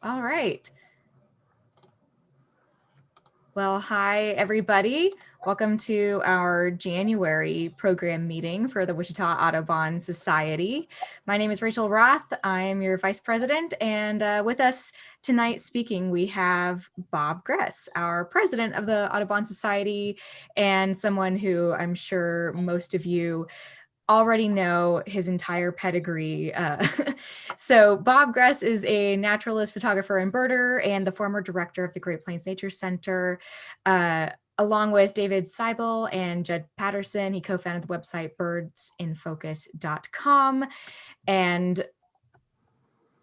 All right. Well, hi, everybody. Welcome to our January program meeting for the Wichita Audubon Society. My name is Rachel Roth. I'm your vice president, and with us tonight speaking, we have Bob Gress, our president of the Audubon Society, and someone who I'm sure most of you already know his entire pedigree. So Bob Gress is a naturalist, photographer, and birder, and the former director of the Great Plains Nature Center. Along with David Seibel and Judd Patterson, he co-founded the website birdsinfocus.com. And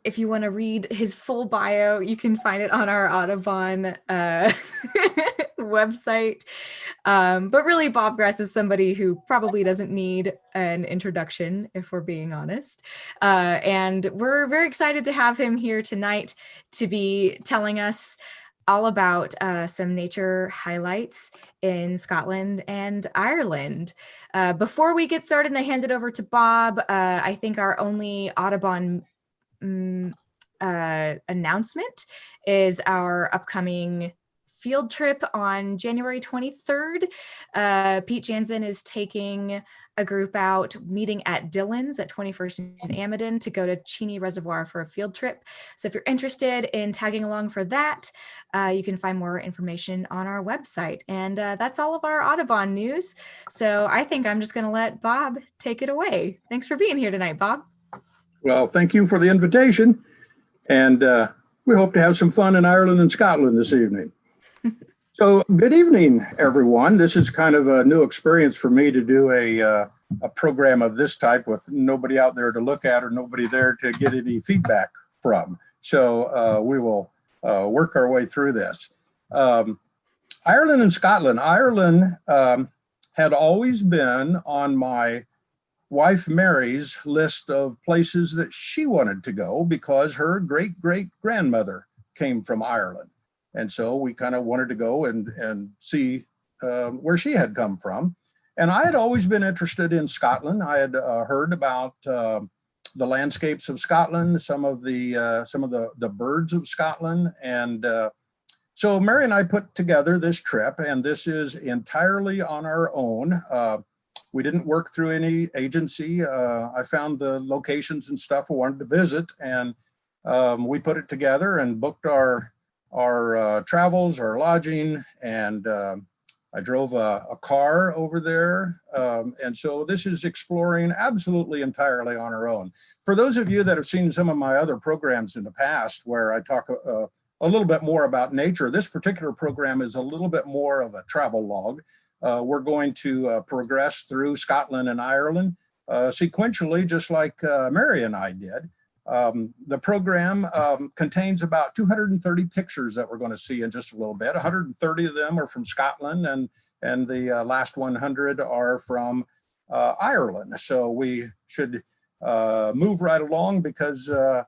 if you want to read his full bio, you can find it on our Audubon website. But really, Bob Gress is somebody who probably doesn't need an introduction, if we're being honest. And we're very excited to have him here tonight to be telling us all about some nature highlights in Scotland and Ireland. Before we get started and I hand it over to Bob, I think our only Audubon announcement is our upcoming field trip on January 23rd. Pete Jansen is taking a group out, meeting at Dillon's at 21st and Amadon to go to Cheney Reservoir for a field trip. So if you're interested in tagging along for that, you can find more information on our website. And that's all of our Audubon news. So I think I'm just going to let Bob take it away. Thanks for being here tonight, Bob. Well, thank you for the invitation. And we hope to have some fun in Ireland and Scotland this evening. So good evening, everyone. This is kind of a new experience for me to do a program of this type with nobody out there to look at or nobody there to get any feedback from. So we will work our way through this. Ireland and Scotland. Ireland had always been on my wife Mary's list of places that she wanted to go because her great-great-grandmother came from Ireland. And so we kind of wanted to go and see where she had come from. And I had always been interested in Scotland. I had heard about the landscapes of Scotland, some of the birds of Scotland. And so Mary and I put together this trip, and this is entirely on our own. We didn't work through any agency. I found the locations and stuff we wanted to visit, and we put it together and booked our travels, our lodging, and I drove a car over there. And so this is exploring absolutely entirely on our own. For those of you that have seen some of my other programs in the past where I talk a little bit more about nature, this particular program is a little bit more of a travel log. We're going to progress through Scotland and Ireland sequentially, just like Mary and I did. The program contains about 230 pictures that we're going to see in just a little bit. 130 of them are from Scotland, and the last 100 are from Ireland. So we should move right along because I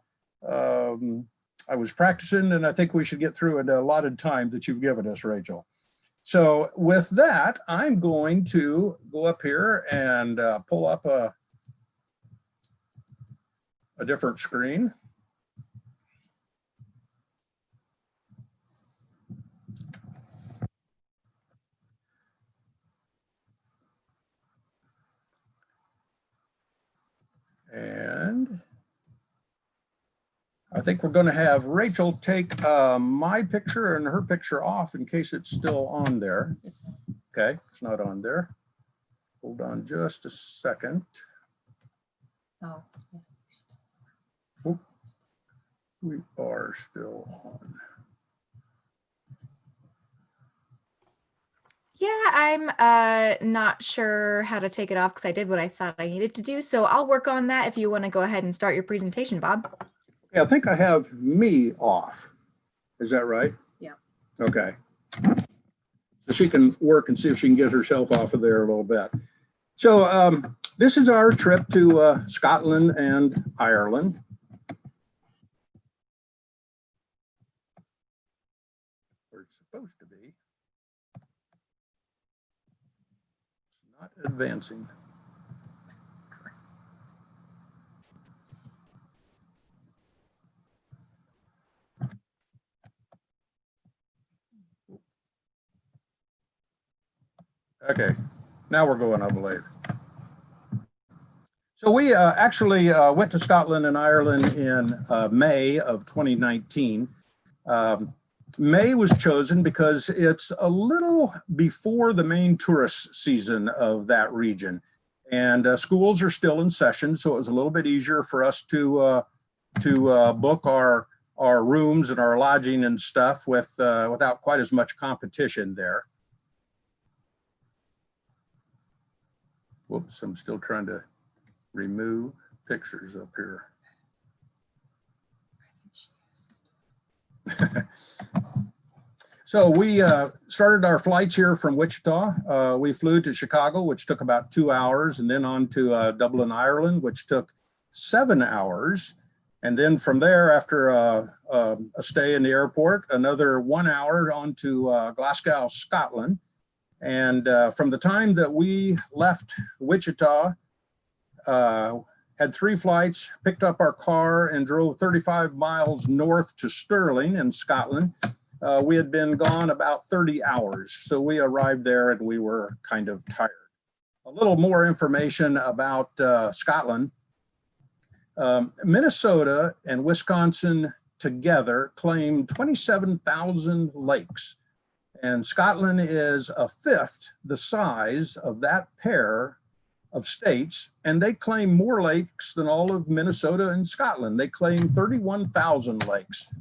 was practicing, and I think we should get through in the allotted time that you've given us, Rachel. So with that, I'm going to go up here and pull up a different screen. And I think we're going to have Rachel take my picture and her picture off in case it's still on there. Okay, it's not on there. Hold on just a second. Oh, Oop, we are still on. yeah, I'm not sure how to take it off because I did what I thought I needed to do. So I'll work on that if you want to go ahead and start your presentation, Bob. Yeah, I think I have me off. Is that right? Yeah. Okay. So she can work and see if she can get herself off of there a little bit. So this is our trip to Scotland and Ireland. Where it's supposed to be. It's not advancing. Okay, now we're going, I believe. So we actually went to Scotland and Ireland in May of 2019. Um, May was chosen because it's a little before the main tourist season of that region. And schools are still in session, so it was a little bit easier for us to book our rooms and our lodging and stuff without quite as much competition there. Whoops, I'm still trying to remove pictures up here. So we started our flights here from Wichita. We flew to Chicago, which took about 2 hours, and then on to Dublin, Ireland, which took 7 hours. And then from there, after a stay in the airport, another 1 hour on to Glasgow, Scotland. And from the time that we left Wichita, had 3 flights, picked up our car and drove 35 miles north to Stirling in Scotland. We had been gone about 30 hours. So we arrived there and we were kind of tired. A little more information about Scotland. Minnesota and Wisconsin together claim 27,000 lakes. And Scotland is a fifth the size of that pair of states, and they claim more lakes than all of Minnesota and Scotland. They claim 31,000 lakes.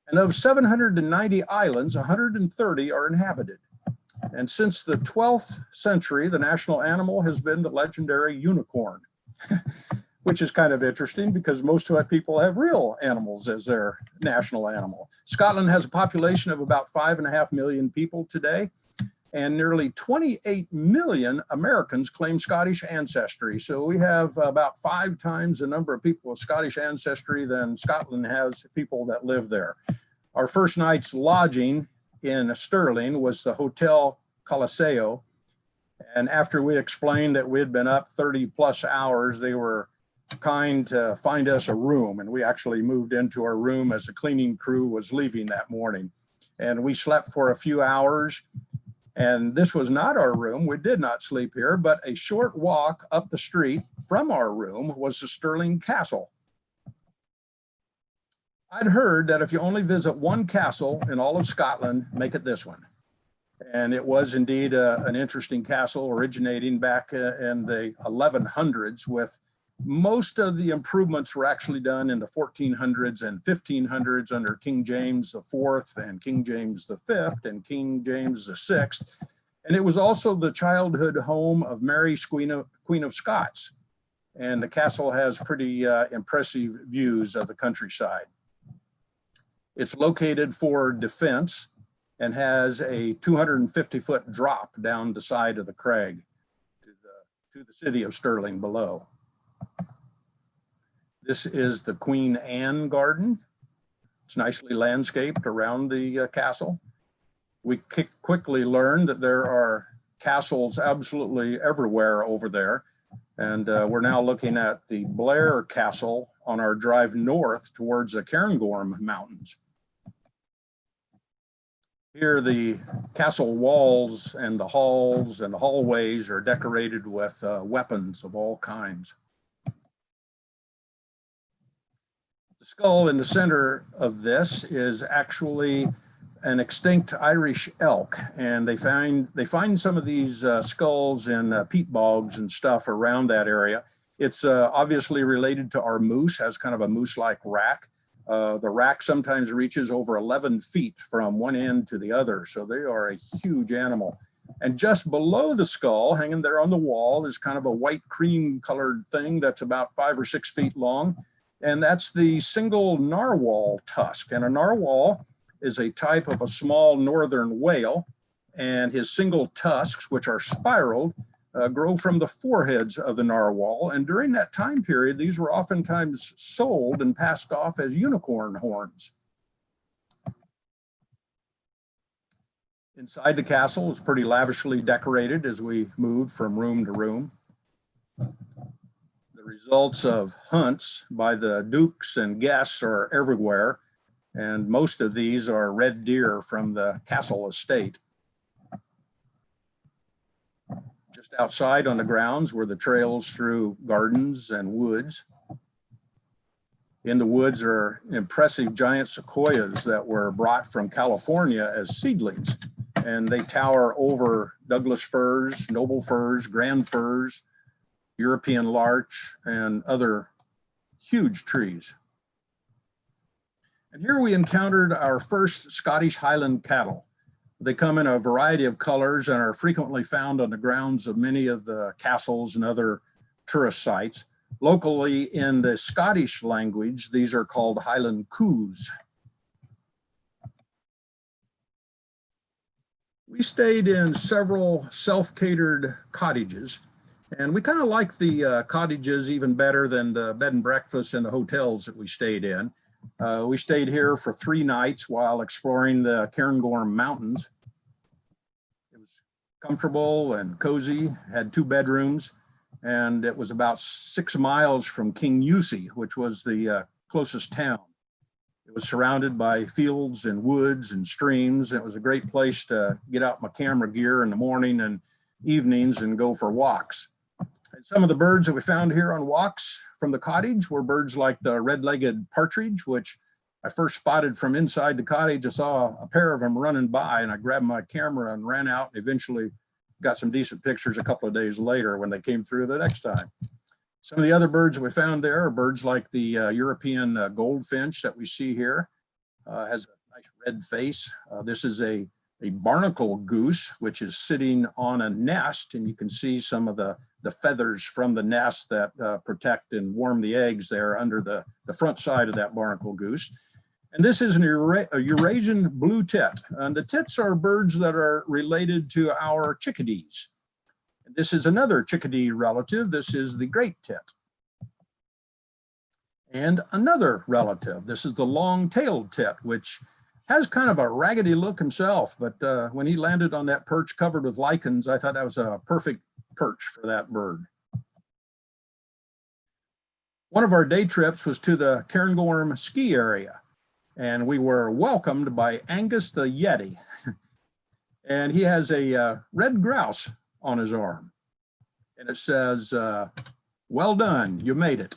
And of 790 islands, 130 are inhabited. And since the 12th century, the national animal has been the legendary unicorn, which is kind of interesting because most of our people have real animals as their national animal. Scotland has a population of about 5.5 million people today, and nearly 28 million Americans claim Scottish ancestry. So we have about 5 times the number of people with Scottish ancestry than Scotland has people that live there. Our first night's lodging in Stirling was the Hotel Colosseo. And after we explained that we had been up 30 plus hours, they were kind to find us a room. And we actually moved into our room as the cleaning crew was leaving that morning. And we slept for a few hours. And this was not our room. We did not sleep here, but a short walk up the street from our room was the Stirling Castle. I'd heard that if you only visit one castle in all of Scotland, make it this one. And it was indeed an interesting castle originating back in the 1100s, with most of the improvements were actually done in the 1400s and 1500s under King James IV and King James V and King James VI. And it was also the childhood home of Mary, Queen of Scots. And the castle has pretty impressive views of the countryside. It's located for defense and has a 250-foot drop down the side of the crag to the city of Stirling below. This is the Queen Anne Garden. It's nicely landscaped around the castle. We quickly learned that there are castles absolutely everywhere over there. And we're now looking at the Blair Castle on our drive north towards the Cairngorm Mountains. Here, the castle walls and the halls and the hallways are decorated with weapons of all kinds. The skull in the center of this is actually an extinct Irish elk, and they find some of these skulls in peat bogs and stuff around that area. It's obviously related to our moose, has kind of a moose-like rack. The rack sometimes reaches over 11 feet from one end to the other, so they are a huge animal. And just below the skull, hanging there on the wall, is kind of a white cream colored thing that's about 5 or 6 feet long. And that's the single narwhal tusk. And a narwhal is a type of a small northern whale, and his single tusks, which are spiraled, grow from the foreheads of the narwhal. And during that time period, these were oftentimes sold and passed off as unicorn horns. Inside the castle is pretty lavishly decorated as we moved from room to room. The results of hunts by the dukes and guests are everywhere, and most of these are red deer from the castle estate. Just outside on the grounds were the trails through gardens and woods. In the woods are impressive giant sequoias that were brought from California as seedlings, and they tower over Douglas firs, noble firs, grand firs, European larch, and other huge trees. And here we encountered our first Scottish Highland cattle. They come in a variety of colors and are frequently found on the grounds of many of the castles and other tourist sites. Locally, in the Scottish language, these are called Highland coos. We stayed in several self-catered cottages, and we kind of like the cottages even better than the bed and breakfasts and the hotels that we stayed in. We stayed here for 3 nights while exploring the Cairngorm Mountains. It was comfortable and cozy, had 2 bedrooms, and it was about 6 miles from Kingusie, which was the closest town. It was surrounded by fields and woods and streams. It was a great place to get out my camera gear in the morning and evenings and go for walks. And some of the birds that we found here on walks from the cottage were birds like the red-legged partridge, which I first spotted from inside the cottage. I saw a pair of them running by, and I grabbed my camera and ran out, and eventually got some decent pictures a couple of days later when they came through the next time. Some of the other birds that we found there are birds like the European goldfinch that we see here. Has a nice red face. This is a barnacle goose, which is sitting on a nest, and you can see some of the feathers from the nest that protect and warm the eggs there under the front side of that barnacle goose. And this is a Eurasian blue tit. And the tits are birds that are related to our chickadees. And this is another chickadee relative. This is the great tit. And another relative. This is the long-tailed tit, which has kind of a raggedy look himself, but when he landed on that perch covered with lichens, I thought that was a perfect perch for that bird. One of our day trips was to the Cairngorm ski area, and we were welcomed by Angus the Yeti. And he has a red grouse on his arm. And it says, "Well done, you made it."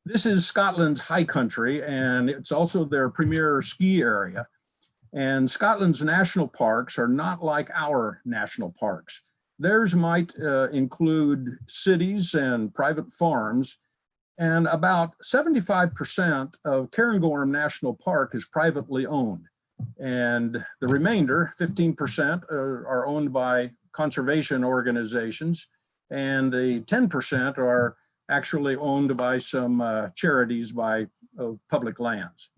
This is Scotland's high country, and it's also their premier ski area. And Scotland's national parks are not like our national parks. Theirs might include cities and private farms, and about 75% of Cairngorm National Park is privately owned. And the remainder, 15%, are owned by conservation organizations, and the 10% are actually owned by some charities of public lands.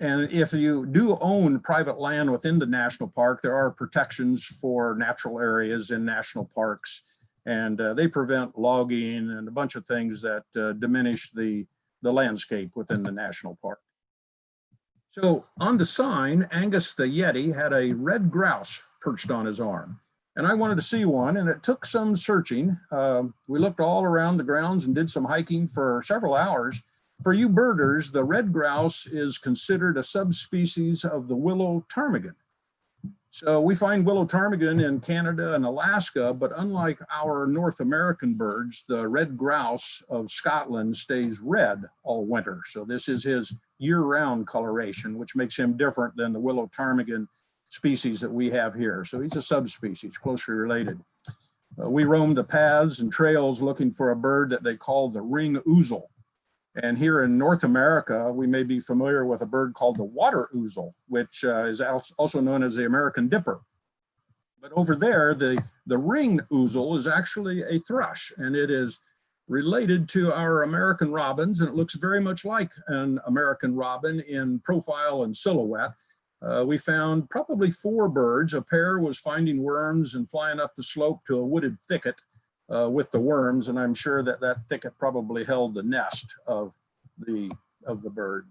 And if you do own private land within the national park, there are protections for natural areas in national parks, and they prevent logging and a bunch of things that diminish the landscape within the national park. So on the sign, Angus the Yeti had a red grouse perched on his arm. And I wanted to see one, and it took some searching. We looked all around the grounds and did some hiking for several hours. For you birders, the red grouse is considered a subspecies of the willow ptarmigan. So we find willow ptarmigan in Canada and Alaska, but unlike our North American birds, the red grouse of Scotland stays red all winter. So this is his year-round coloration, which makes him different than the willow ptarmigan species that we have here. So he's a subspecies, closely related. We roamed the paths and trails looking for a bird that they call the ring ouzel. And here in North America, we may be familiar with a bird called the water ouzel, which is also known as the American dipper. But over there, the ring ouzel is actually a thrush, and it is related to our American robins, and it looks very much like an American robin in profile and silhouette. We found probably 4 birds. A pair was finding worms and flying up the slope to a wooded thicket with the worms, and I'm sure that that thicket probably held the nest of the bird.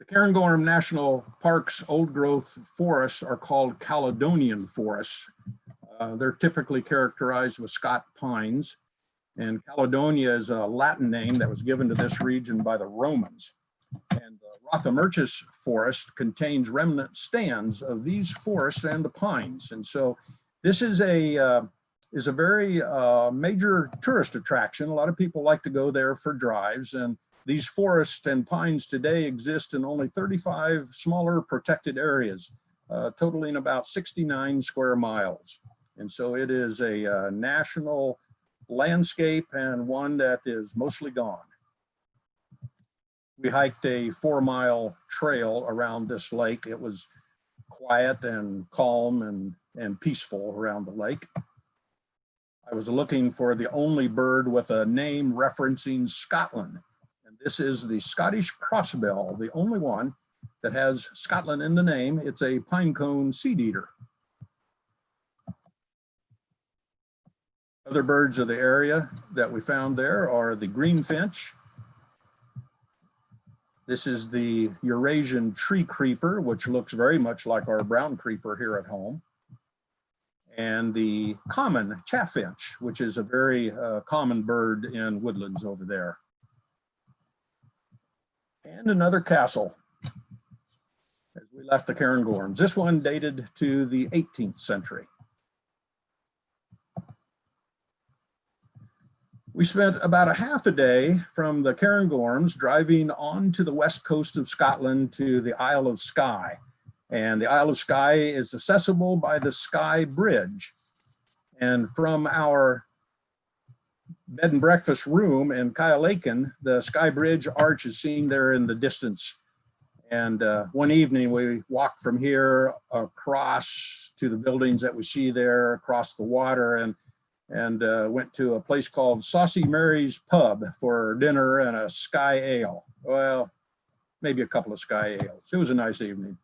The Cairngorm National Park's old growth forests are called Caledonian forests. They're typically characterized with Scott pines, and Caledonia is a Latin name that was given to this region by the Romans. And the Rothamerchus forest contains remnant stands of these forests and the pines. And so This is a very major tourist attraction. A lot of people like to go there for drives, and these forests and pines today exist in only 35 smaller protected areas, totaling about 69 square miles. And so it is a national landscape and one that is mostly gone. We hiked a 4-mile trail around this lake. It was quiet and calm and peaceful around the lake. I was looking for the only bird with a name referencing Scotland. And this is the Scottish crossbill, the only one that has Scotland in the name. It's a pinecone seed eater. Other birds of the area that we found there are the greenfinch. This is the Eurasian tree creeper, which looks very much like our brown creeper here at home. And the common chaffinch, which is a very common bird in woodlands over there. And another castle as we left the Cairngorms. This one dated to the 18th century. We spent about a half a day from the Cairngorms driving on to the west coast of Scotland to the Isle of Skye. And the Isle of Skye is accessible by the Skye Bridge. And from our bed and breakfast room in Caledonian, the Skye Bridge arch is seen there in the distance. And one evening we walked from here across to the buildings that we see there across the water, and went to a place called Saucy Mary's Pub for dinner and a Skye ale. Well, maybe a couple of Skye ales. It was a nice evening.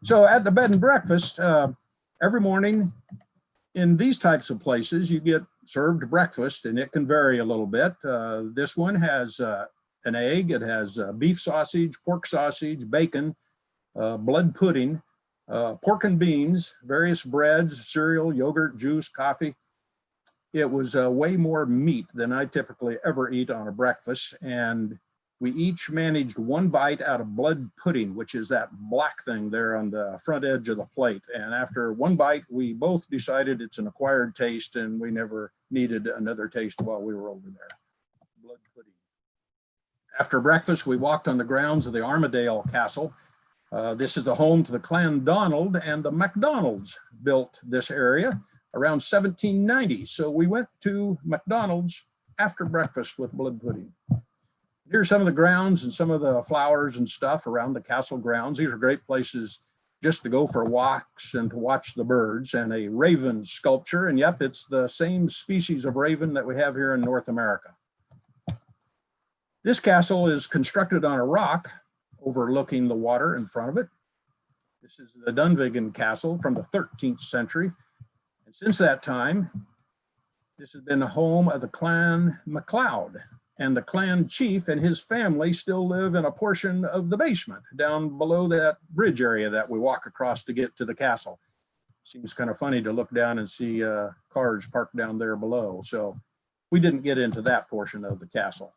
So at the bed and breakfast, every morning in these types of places, you get served breakfast, and it can vary a little bit. This one has an egg, it has beef sausage, pork sausage, bacon, blood pudding, pork and beans, various breads, cereal, yogurt, juice, coffee. It was way more meat than I typically ever eat on a breakfast. And we each managed one bite out of blood pudding, which is that black thing there on the front edge of the plate. And after one bite, we both decided it's an acquired taste, and we never needed another taste while we were over there. Blood pudding. After breakfast, we walked on the grounds of the Armadale Castle. This is the home to the Clan Donald, and the MacDonalds built this area around 1790. So we went to McDonald's after breakfast with blood pudding. Here's some of the grounds and some of the flowers and stuff around the castle grounds. These are great places just to go for walks and to watch the birds, and a raven sculpture. And yep, it's the same species of raven that we have here in North America. This castle is constructed on a rock overlooking the water in front of it. This is the Dunvegan Castle from the 13th century. Since that time, this has been the home of the Clan MacLeod, and the clan chief and his family still live in a portion of the basement down below that bridge area that we walk across to get to the castle. Seems kind of funny to look down and see cars parked down there below. So we didn't get into that portion of the castle.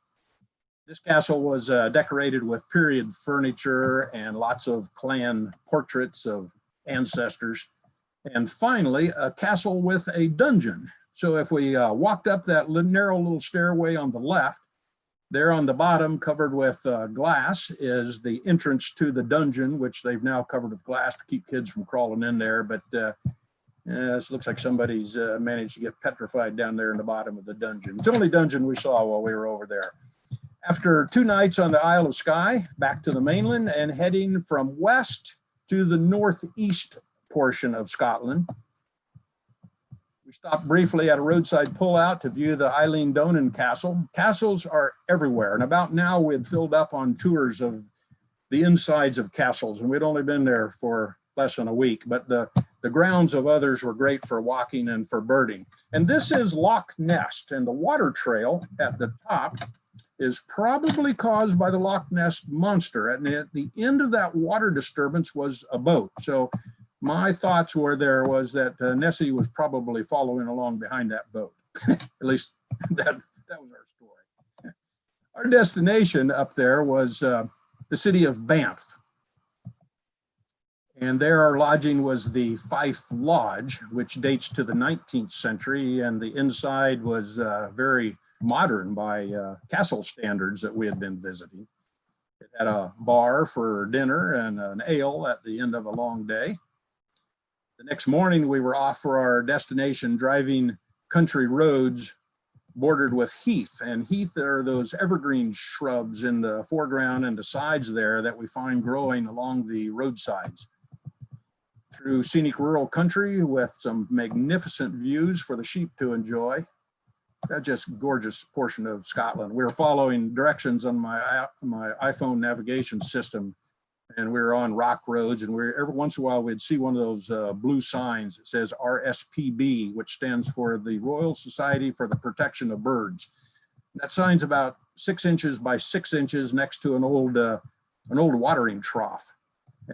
This castle was decorated with period furniture and lots of clan portraits of ancestors. And finally, a castle with a dungeon. So if we walked up that narrow little stairway on the left, there on the bottom, covered with glass, is the entrance to the dungeon, which they've now covered with glass to keep kids from crawling in there. But this looks like somebody's managed to get petrified down there in the bottom of the dungeon. It's the only dungeon we saw while we were over there. After 2 nights on the Isle of Skye, back to the mainland and heading from west to the northeast portion of Scotland. We stopped briefly at a roadside pullout to view the Eileen Donan Castle. Castles are everywhere, and about now we had filled up on tours of the insides of castles, and we'd only been there for less than a week, but the grounds of others were great for walking and for birding. And this is Loch Ness, and the water trail at the top is probably caused by the Loch Ness monster. And at the end of that water disturbance was a boat. So my thoughts were there was that Nessie was probably following along behind that boat. At least that was our story. Our destination up there was the city of Banff. And there our lodging was the Fife Lodge, which dates to the 19th century, and the inside was very modern by castle standards that we had been visiting. It had a bar for dinner and an ale at the end of a long day. The next morning we were off for our destination, driving country roads bordered with heath, and heath are those evergreen shrubs in the foreground and the sides there that we find growing along the roadsides. Through scenic rural country with some magnificent views for the sheep to enjoy. That's just gorgeous portion of Scotland. We were following directions on my iPhone navigation system, and we were on rock roads, and every once in a while we'd see one of those blue signs that says RSPB, which stands for the Royal Society for the Protection of Birds. That sign's about 6 inches by 6 inches next to an old watering trough.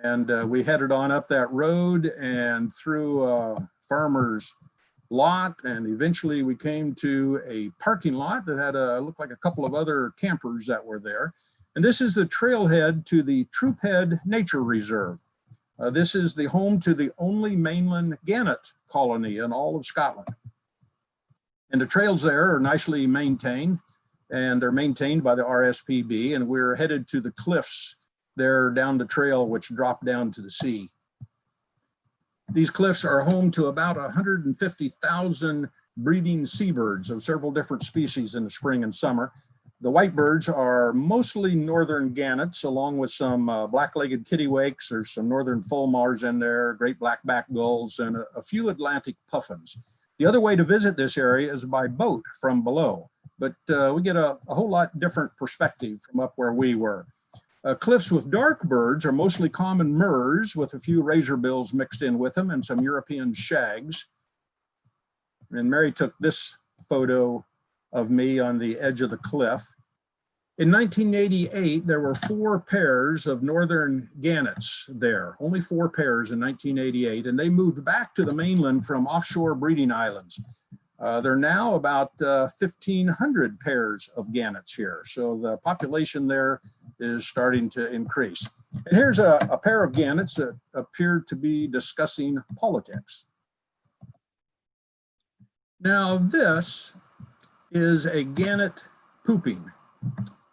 And we headed on up that road and through a farmer's lot, and eventually we came to a parking lot that had looked like a couple of other campers that were there. And this is the trailhead to the Troophead Nature Reserve. This is the home to the only mainland gannet colony in all of Scotland. And the trails there are nicely maintained, and they're maintained by the RSPB, and we're headed to the cliffs there down the trail which drop down to the sea. These cliffs are home to about 150,000 breeding seabirds of several different species in the spring and summer. The whitebirds are mostly northern gannets, along with some black-legged kittiwakes. There's some northern fulmars in there, great black-backed gulls, and a few Atlantic puffins. The other way to visit this area is by boat from below, but we get a whole lot different perspective from up where we were. Cliffs with dark birds are mostly common murres with a few razorbills mixed in with them and some European shags. And Mary took this photo of me on the edge of the cliff. In 1988, there were 4 pairs of northern gannets there, only 4 pairs in 1988, and they moved back to the mainland from offshore breeding islands. There are now about 1,500 pairs of gannets here. So the population there is starting to increase. And here's a pair of gannets that appear to be discussing politics. Now this is a gannet pooping,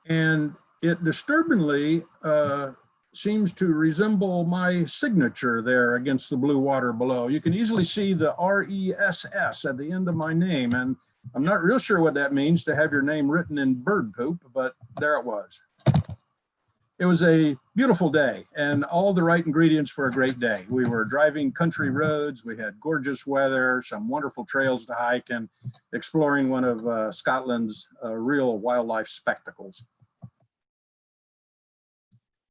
and it disturbingly seems to resemble my signature there against the blue water below. You can easily see the RESS at the end of my name, and I'm not real sure what that means to have your name written in bird poop, but there it was. It was a beautiful day and all the right ingredients for a great day. We were driving country roads, we had gorgeous weather, some wonderful trails to hike, and exploring one of Scotland's real wildlife spectacles.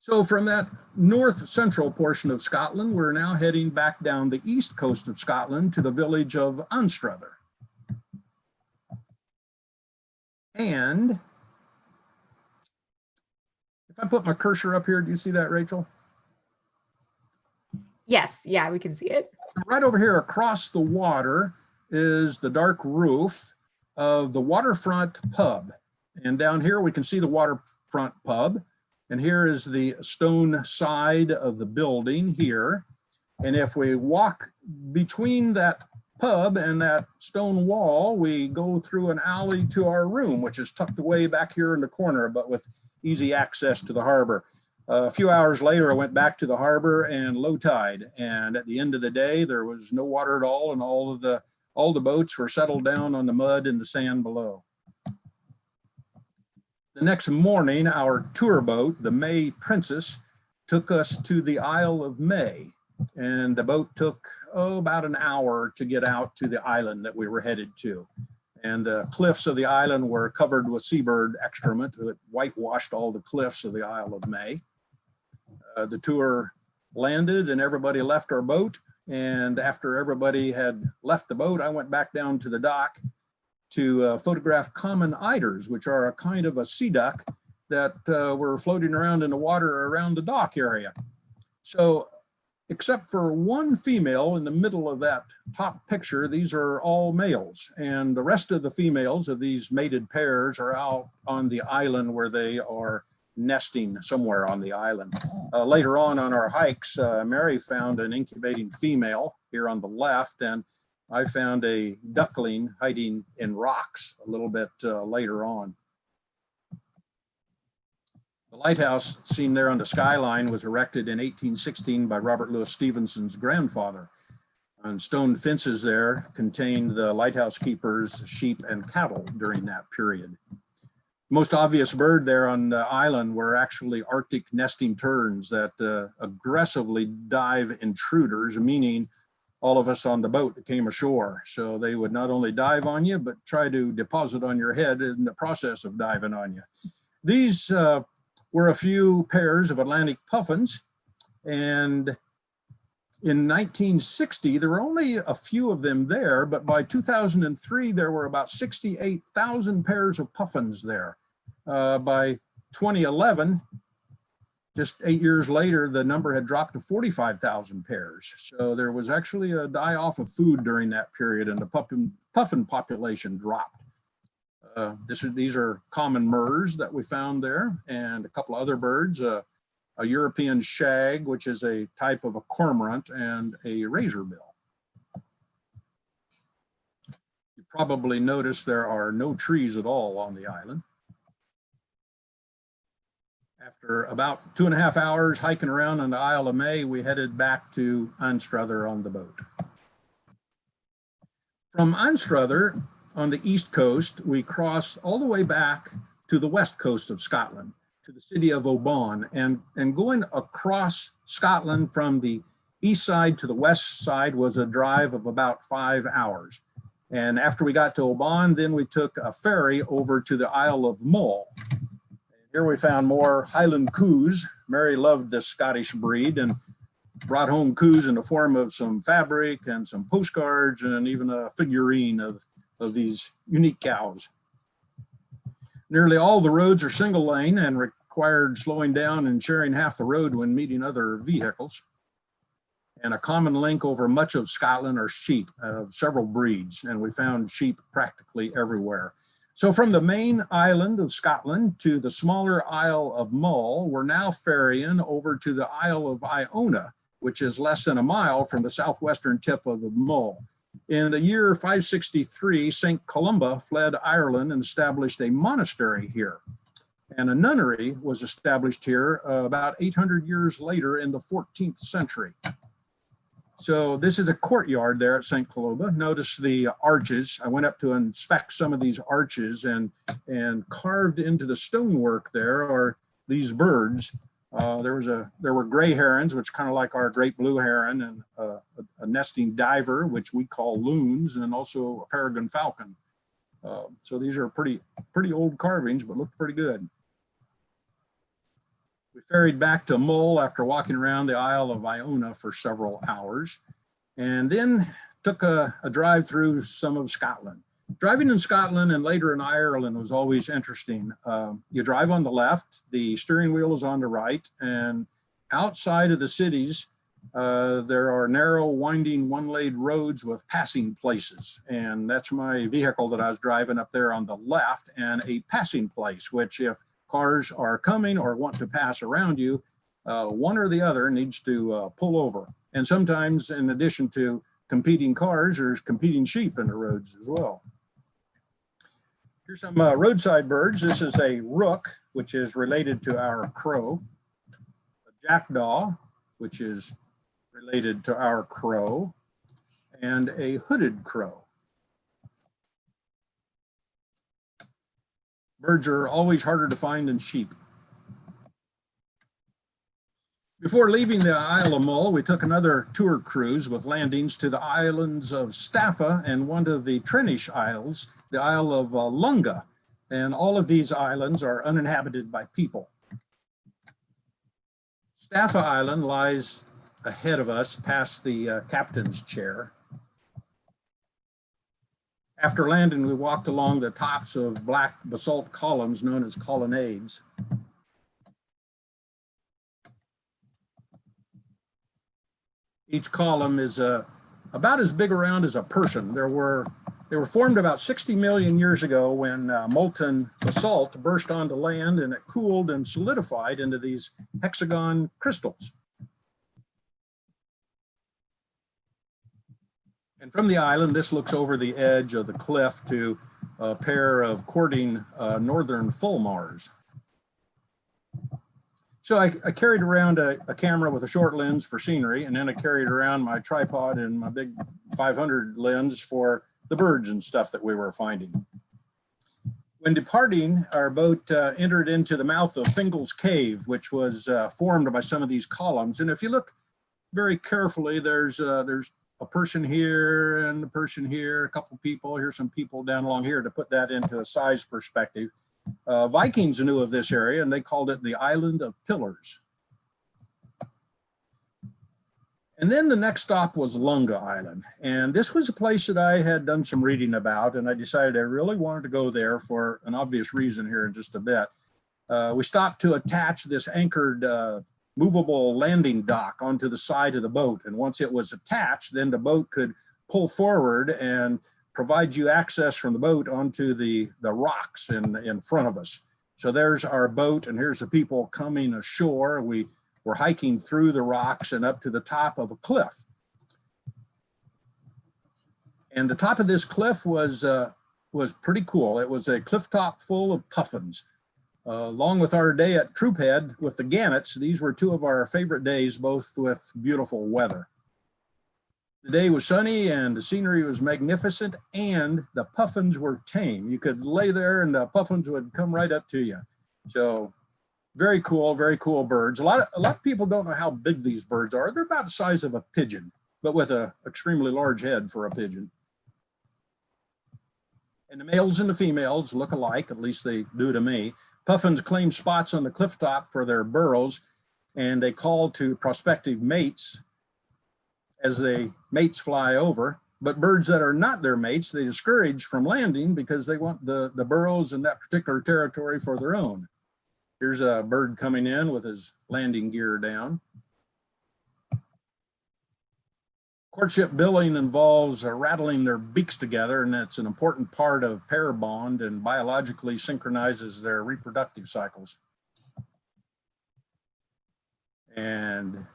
So from that north central portion of Scotland, we're now heading back down the east coast of Scotland to the village of Anstruther. And if I put my cursor up here, do you see that, Rachel? Yes, yeah, we can see it. So right over here across the water is the dark roof of the waterfront pub. And down here we can see the waterfront pub. And here is the stone side of the building here. And if we walk between that pub and that stone wall, we go through an alley to our room, which is tucked away back here in the corner, but with easy access to the harbor. A few hours later, I went back to the harbor and low tide. And at the end of the day, there was no water at all, and all the boats were settled down on the mud and the sand below. The next morning, our tour boat, the May Princess, took us to the Isle of May. And the boat took, about an hour to get out to the island that we were headed to. And the cliffs of the island were covered with seabird excrement that whitewashed all the cliffs of the Isle of May. The tour landed and everybody left our boat. And after everybody had left the boat, I went back down to the dock to photograph common eiders, which are a kind of a sea duck that were floating around in the water around the dock area. So except for one female in the middle of that top picture, these are all males. And the rest of the females of these mated pairs are out on the island where they are nesting somewhere on the island. Later on our hikes, Mary found an incubating female here on the left, and I found a duckling hiding in rocks a little bit later on. The lighthouse seen there on the skyline was erected in 1816 by Robert Louis Stevenson's grandfather. And stone fences there contained the lighthouse keepers' sheep and cattle during that period. Most obvious bird there on the island were actually Arctic nesting terns that aggressively dive intruders, meaning all of us on the boat that came ashore. So they would not only dive on you, but try to deposit on your head in the process of diving on you. These were a few pairs of Atlantic puffins, and in 1960, there were only a few of them there, but by 2003, there were about 68,000 pairs of puffins there. By 2011, just 8 years later, the number had dropped to 45,000 pairs. So there was actually a die-off of food during that period, and the puffin population dropped. These are common murres that we found there, and a couple of other birds. A European shag, which is a type of a cormorant, and a razorbill. You probably notice there are no trees at all on the island. After about 2.5 hours hiking around on the Isle of May, we headed back to Anstruther on the boat. From Anstruther on the east coast, we crossed all the way back to the west coast of Scotland, to the city of Oban, and going across Scotland from the east side to the west side was a drive of about 5 hours. And after we got to Oban, then we took a ferry over to the Isle of Mull. Here we found more Highland coos. Mary loved this Scottish breed and brought home coos in the form of some fabric and some postcards and even a figurine of these unique cows. Nearly all the roads are single lane and required slowing down and sharing half the road when meeting other vehicles. And a common link over much of Scotland are sheep of several breeds, and we found sheep practically everywhere. So from the main island of Scotland to the smaller Isle of Mull, we're now ferrying over to the Isle of Iona, which is less than a mile from the southwestern tip of the Mull. In the year 563, St. Columba fled Ireland and established a monastery here. And a nunnery was established here about 800 years later in the 14th century. So this is a courtyard there at St. Columba. Notice the arches. I went up to inspect some of these arches, and carved into the stonework there are these birds. There were gray herons, which kind of like our great blue heron, and a nesting diver, which we call loons, and also a peregrine falcon. So these are pretty old carvings, but look pretty good. We ferried back to Mull after walking around the Isle of Iona for several hours, and then took a drive through some of Scotland. Driving in Scotland and later in Ireland was always interesting. You drive on the left, the steering wheel is on the right, and outside of the cities, there are narrow, winding, one-lane roads with passing places. And that's my vehicle that I was driving up there on the left, and a passing place, which if cars are coming or want to pass around you, one or the other needs to pull over. And sometimes, in addition to competing cars, there's competing sheep in the roads as well. Here's some roadside birds. This is a rook, which is related to our crow, a jackdaw, which is related to our crow, and a hooded crow. Birds are always harder to find than sheep. Before leaving the Isle of Mull, we took another tour cruise with landings to the islands of Staffa and one of the Trenish Isles, the Isle of Lunga. And all of these islands are uninhabited by people. Staffa Island lies ahead of us past the captain's chair. After landing, we walked along the tops of black basalt columns known as colonnades. Each column is about as big around as a person. There were They were formed about 60 million years ago when molten basalt burst onto land and it cooled and solidified into these hexagon crystals. And from the island, this looks over the edge of the cliff to a pair of courting northern fulmars. So I carried around a camera with a short lens for scenery, and then I carried around my tripod and my big 500 lens for the birds and stuff that we were finding. When departing, our boat entered into the mouth of Fingal's Cave, which was formed by some of these columns. And if you look very carefully, there's a person here and a person here, a couple people, here's some people down along here to put that into a size perspective. Vikings knew of this area and they called it the Island of Pillars. And then the next stop was Lunga Island. And this was a place that I had done some reading about, and I decided I really wanted to go there for an obvious reason here in just a bit. We stopped to attach this anchored movable landing dock onto the side of the boat. And once it was attached, then the boat could pull forward and provide you access from the boat onto the rocks in front of us. So there's our boat, and here's the people coming ashore. We were hiking through the rocks and up to the top of a cliff. And the top of this cliff was pretty cool. It was a cliff top full of puffins. Along with our day at Troophead with the gannets, these were two of our favorite days, both with beautiful weather. The day was sunny and the scenery was magnificent, and the puffins were tame. You could lay there and the puffins would come right up to you. So very cool birds. A lot of people don't know how big these birds are. They're about the size of a pigeon, but with an extremely large head for a pigeon. And the males and the females look alike, at least they do to me. Puffins claim spots on the cliff top for their burrows, and they call to prospective mates as the mates fly over. But birds that are not their mates, they discourage from landing because they want the burrows in that particular territory for their own. Here's a bird coming in with his landing gear down. Courtship billing involves rattling their beaks together, and that's an important part of pair bond and biologically synchronizes their reproductive cycles. And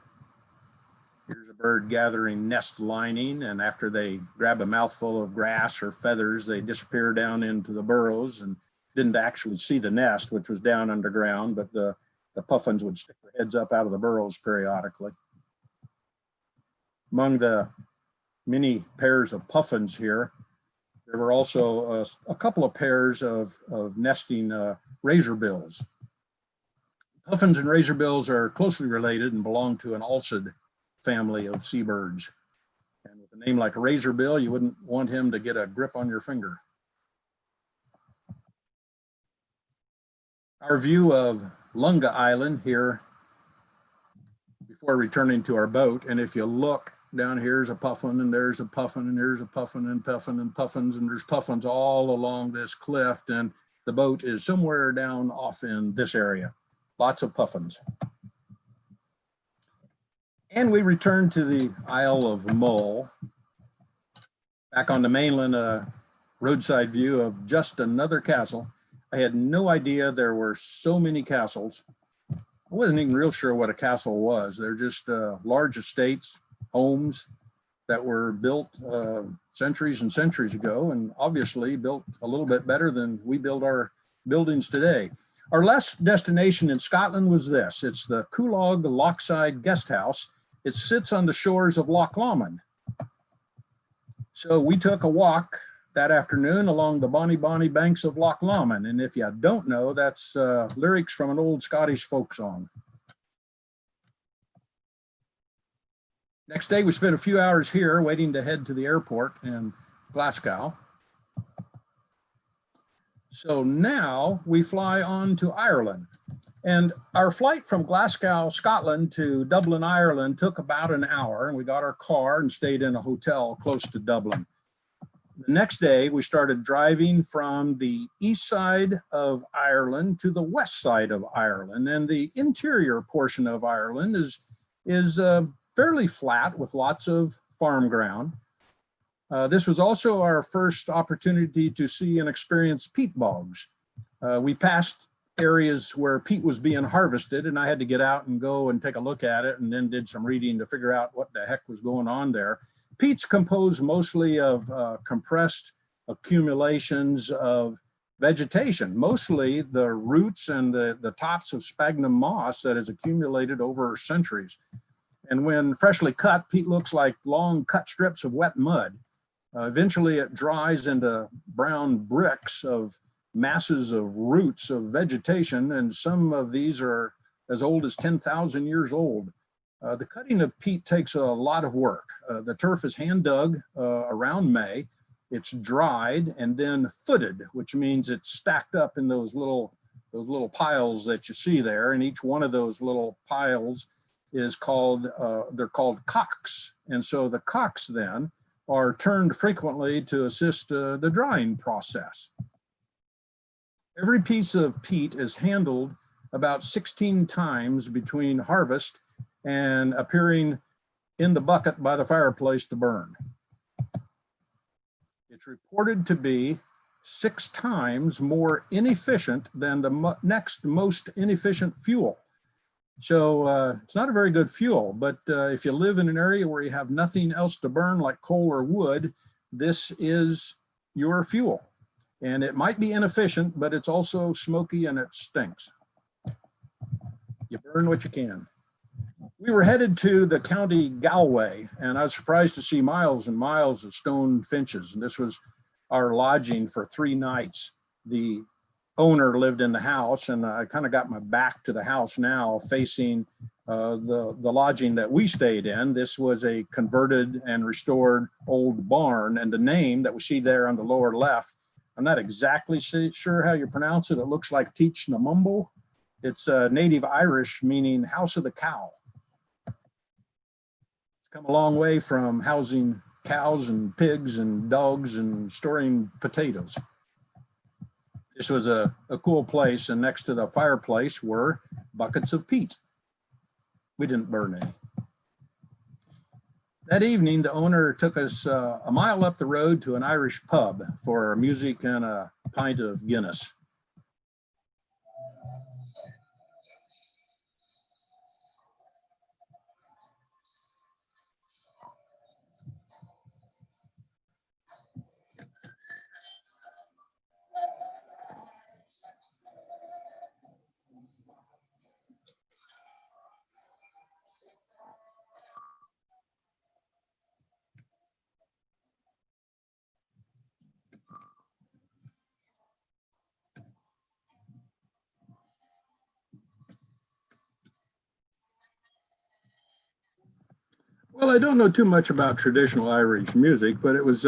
here's a bird gathering nest lining, and after they grab a mouthful of grass or feathers, they disappear down into the burrows and didn't actually see the nest, which was down underground, but the puffins would stick their heads up out of the burrows periodically. Among the many pairs of puffins here, there were also a couple of pairs of nesting razorbills. Puffins and razorbills are closely related and belong to an alcid family of seabirds. And with a name like a razorbill, you wouldn't want him to get a grip on your finger. Our view of Lunga Island here before returning to our boat, and if you look down, here's a puffin, and there's a puffin, and there's a puffin, and puffin, and puffins, and there's puffins all along this cliff, and the boat is somewhere down off in this area. Lots of puffins. And we returned to the Isle of Mull. Back on the mainland, a roadside view of just another castle. I had no idea there were so many castles. I wasn't even real sure what a castle was. They're just large estates, homes that were built centuries and centuries ago, and obviously built a little bit better than we build our buildings today. Our last destination in Scotland was this. It's the Coolog Lochside Guest House. It sits on the shores of Loch Lomond. So we took a walk that afternoon along the bonny banks of Loch Lomond. And if you don't know, that's lyrics from an old Scottish folk song. Next day, we spent a few hours here waiting to head to the airport in Glasgow. So now we fly on to Ireland. And our flight from Glasgow, Scotland to Dublin, Ireland took about an hour, and we got our car and stayed in a hotel close to Dublin. The next day, we started driving from the east side of Ireland to the west side of Ireland. And the interior portion of Ireland is fairly flat with lots of farm ground. This was also our first opportunity to see and experience peat bogs. We passed areas where peat was being harvested, and I had to get out and go and take a look at it, and then did some reading to figure out what the heck was going on there. Peat's composed mostly of compressed accumulations of vegetation, mostly the roots and the tops of sphagnum moss that has accumulated over centuries. And when freshly cut, peat looks like long cut strips of wet mud. Eventually it dries into brown bricks of masses of roots of vegetation, and some of these are as old as 10,000 years old. The cutting of peat takes a lot of work. The turf is hand dug around May. It's dried and then footed, which means it's stacked up in those little piles that you see there. And each one of those little piles is called, they're called cocks. And so the cocks then are turned frequently to assist the drying process. Every piece of peat is handled about 16 times between harvest and appearing in the bucket by the fireplace to burn. It's reported to be 6 times more inefficient than the next most inefficient fuel. So it's not a very good fuel, but if you live in an area where you have nothing else to burn like coal or wood, this is your fuel. And it might be inefficient, but it's also smoky and it stinks. You burn what you can. We were headed to the County Galway, and I was surprised to see miles and miles of stone finches. And this was our lodging for 3 nights. The owner lived in the house, and I kind of got my back to the house now, facing the lodging that we stayed in. This was a converted and restored old barn, and the name that we see there on the lower left, I'm not exactly sure how you pronounce it. It looks like Teach Namumbo. It's native Irish, meaning house of the cow. It's come a long way from housing cows and pigs and dogs and storing potatoes. This was a cool place, and next to the fireplace were buckets of peat. We didn't burn any. That evening, the owner took us a mile up the road to an Irish pub for music and a pint of Guinness. Well, I don't know too much about traditional Irish music, but it was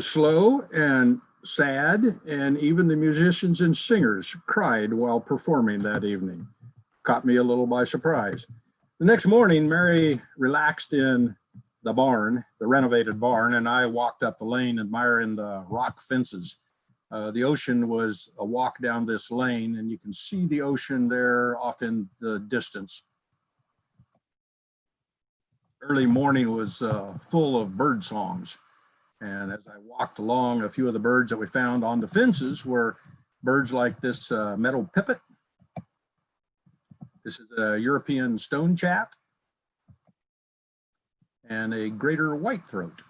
slow and sad, and even the musicians and singers cried while performing that evening. Caught me a little by surprise. The next morning, Mary relaxed in the barn, the renovated barn, and I walked up the lane admiring the rock fences. The ocean was a walk down this lane, and you can see the ocean there off in the distance. Early morning was full of bird songs. And as I walked along, a few of the birds that we found on the fences were birds like this meadow pipit. This is a European stone chat and a greater whitethroat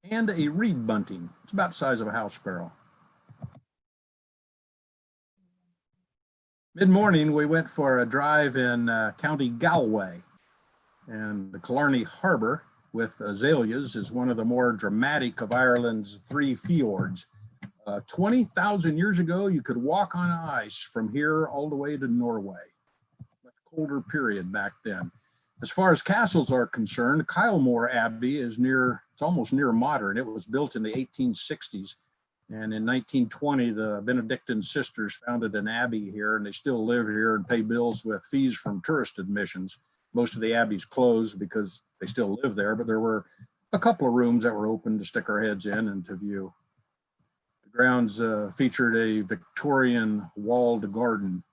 and a reed bunting. It's about the size of a house sparrow. Mid-morning, we went for a drive in County Galway, and the Killarney Harbor with azaleas is one of the more dramatic of Ireland's 3 fjords. 20,000 years ago, you could walk on ice from here all the way to Norway. Much colder period back then. As far as castles are concerned, Kylemore Abbey is it's almost near modern. It was built in the 1860s. And in 1920, the Benedictine sisters founded an abbey here, and they still live here and pay bills with fees from tourist admissions. Most of the abbeys closed because they still live there, but there were a couple of rooms that were open to stick our heads in and to view. The grounds featured a Victorian walled garden.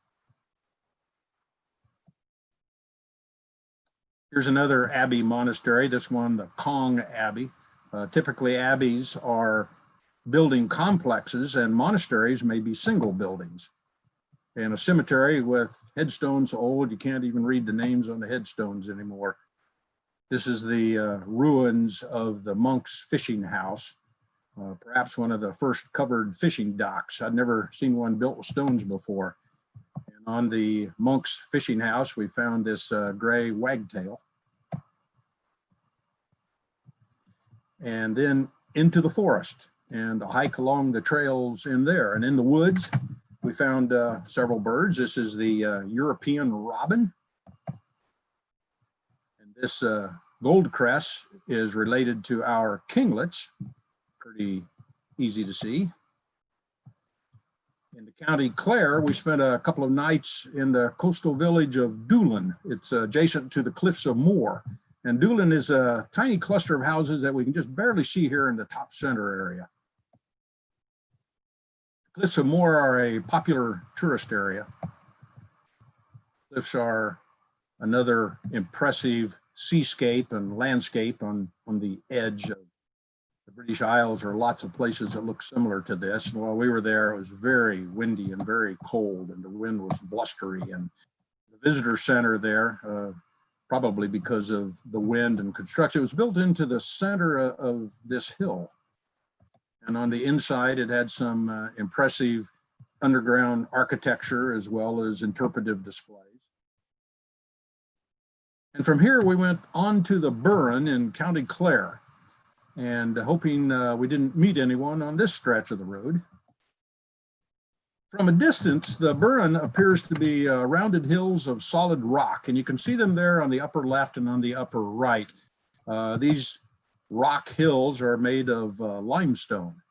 Here's another abbey monastery, this one, the Kong Abbey. Typically, abbeys are building complexes and monasteries may be single buildings. And a cemetery with headstones so old you can't even read the names on the headstones anymore. This is the ruins of the monks' fishing house, perhaps one of the first covered fishing docks. I'd never seen one built with stones before. And on the monks' fishing house, we found this gray wagtail. And then into the forest and a hike along the trails in there. And in the woods, we found several birds. This is the European robin. And this gold cress is related to our kinglets, pretty easy to see. In the County Clare, we spent a couple of nights in the coastal village of Doolin. It's adjacent to the Cliffs of Moher. And Doolin is a tiny cluster of houses that we can just barely see here in the top center area. Cliffs of Moher are a popular tourist area. Cliffs are another impressive seascape and landscape on the edge of the British Isles. There are lots of places that look similar to this. And while we were there, it was very windy and very cold, and the wind was blustery. And the visitor center there, probably because of the wind and construction, it was built into the center of this hill. And on the inside, it had some impressive underground architecture as well as interpretive displays. And from here, we went on to the Burren in County Clare, and hoping we didn't meet anyone on this stretch of the road. From a distance, the Burren appears to be rounded hills of solid rock, and you can see them there on the upper left and on the upper right. These rock hills are made of limestone,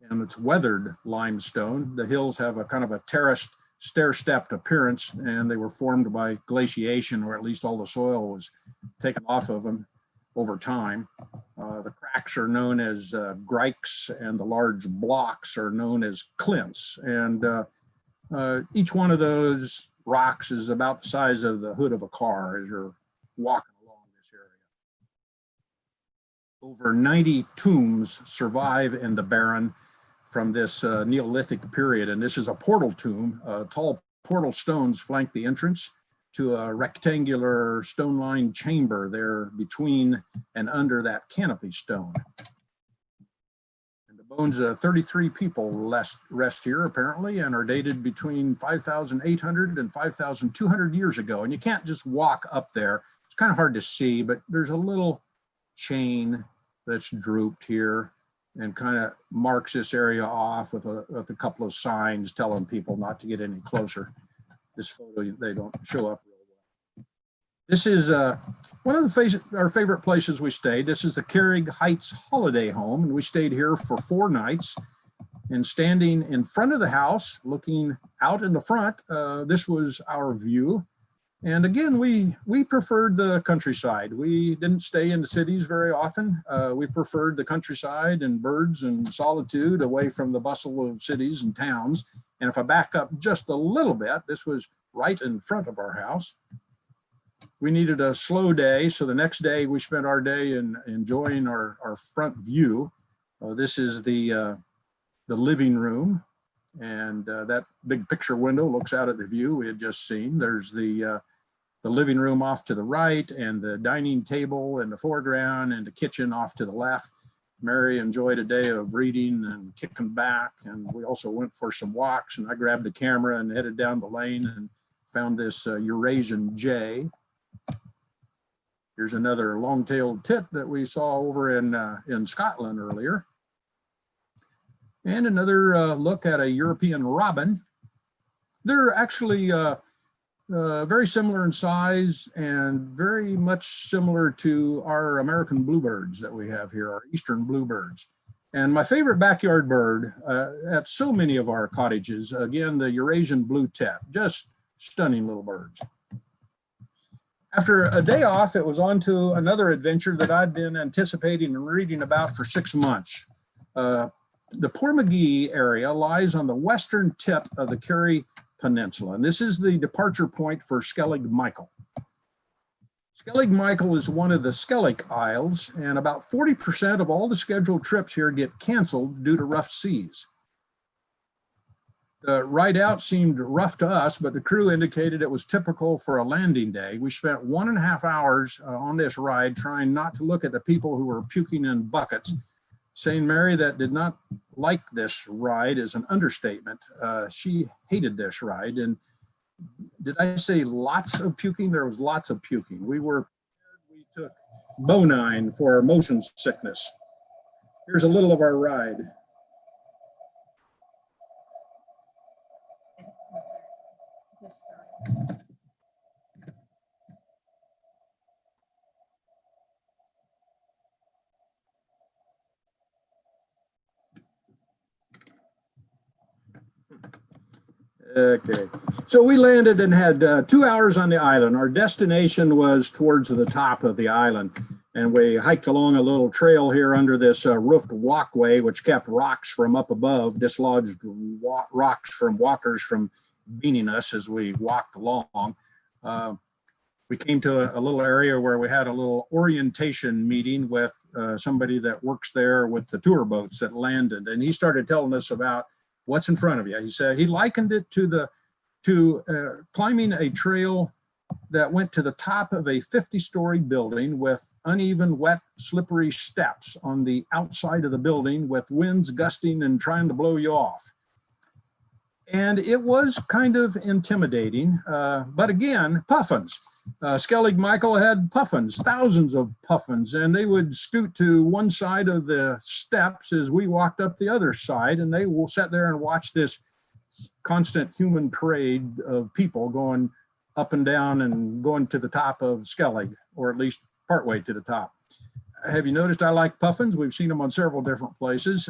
and it's weathered limestone. The hills have a kind of a terraced, stair-stepped appearance, and they were formed by glaciation, or at least all the soil was taken off of them over time. The cracks are known as grikes, and the large blocks are known as clints. And each one of those rocks is about the size of the hood of a car as you're walking along this area. Over 90 tombs survive in the Burren from this Neolithic period. And this is a portal tomb. Tall portal stones flank the entrance to a rectangular stone-lined chamber there between and under that canopy stone. And the bones of 33 people rest here apparently, and are dated between 5,800 and 5,200 years ago. And you can't just walk up there. It's kind of hard to see, but there's a little chain that's drooped here and kind of marks this area off with a couple of signs telling people not to get any closer. This photo, they don't show up real well. This is one of our favorite places we stayed. This is the Carrig Heights Holiday Home, and we stayed here for 4 nights. And standing in front of the house, looking out in the front, this was our view. And again, we preferred the countryside. We didn't stay in the cities very often. We preferred the countryside and birds and solitude away from the bustle of cities and towns. And if I back up just a little bit, this was right in front of our house. We needed a slow day, so the next day we spent our day in enjoying our front view. This is the living room, and that big picture window looks out at the view we had just seen. There's the living room off to the right, and the dining table in the foreground, and the kitchen off to the left. Mary enjoyed a day of reading and kicking back, and we also went for some walks, and I grabbed the camera and headed down the lane and found this Eurasian jay. Here's another long-tailed tit that we saw over in Scotland earlier. And another look at a European robin. They're actually very similar in size and very much similar to our American bluebirds that we have here, our eastern bluebirds. And my favorite backyard bird at so many of our cottages, again, the Eurasian blue tit, just stunning little birds. After a day off, it was on to another adventure that I'd been anticipating and reading about for 6 months. The Portmagee area lies on the western tip of the Kerry Peninsula, and this is the departure point for Skellig Michael. Skellig Michael is one of the Skellig Isles, and about 40% of all the scheduled trips here get canceled due to rough seas. The ride out seemed rough to us, but the crew indicated it was typical for a landing day. We spent 1.5 hours on this ride trying not to look at the people who were puking in buckets. Saying Mary that did not like this ride is an understatement. She hated this ride. And did I say lots of puking? There was lots of puking. We took Bonine for our motion sickness. Here's a little of our ride. Okay, so we landed and had 2 hours on the island. Our destination was towards the top of the island, and we hiked along a little trail here under this roofed walkway, which kept rocks from up above, dislodged rocks from walkers from beating us as we walked along. We came to a little area where we had a little orientation meeting with somebody that works there with the tour boats that landed, and he started telling us about what's in front of you. He said he likened it to climbing a trail that went to the top of a 50-story building with uneven, wet, slippery steps on the outside of the building with winds gusting and trying to blow you off. And it was kind of intimidating, but again, puffins. Skellig Michael had puffins, thousands of puffins, and they would scoot to one side of the steps as we walked up the other side, and they will sit there and watch this constant human parade of people going up and down and going to the top of Skellig, or at least partway to the top. Have you noticed I like puffins? We've seen them on several different places.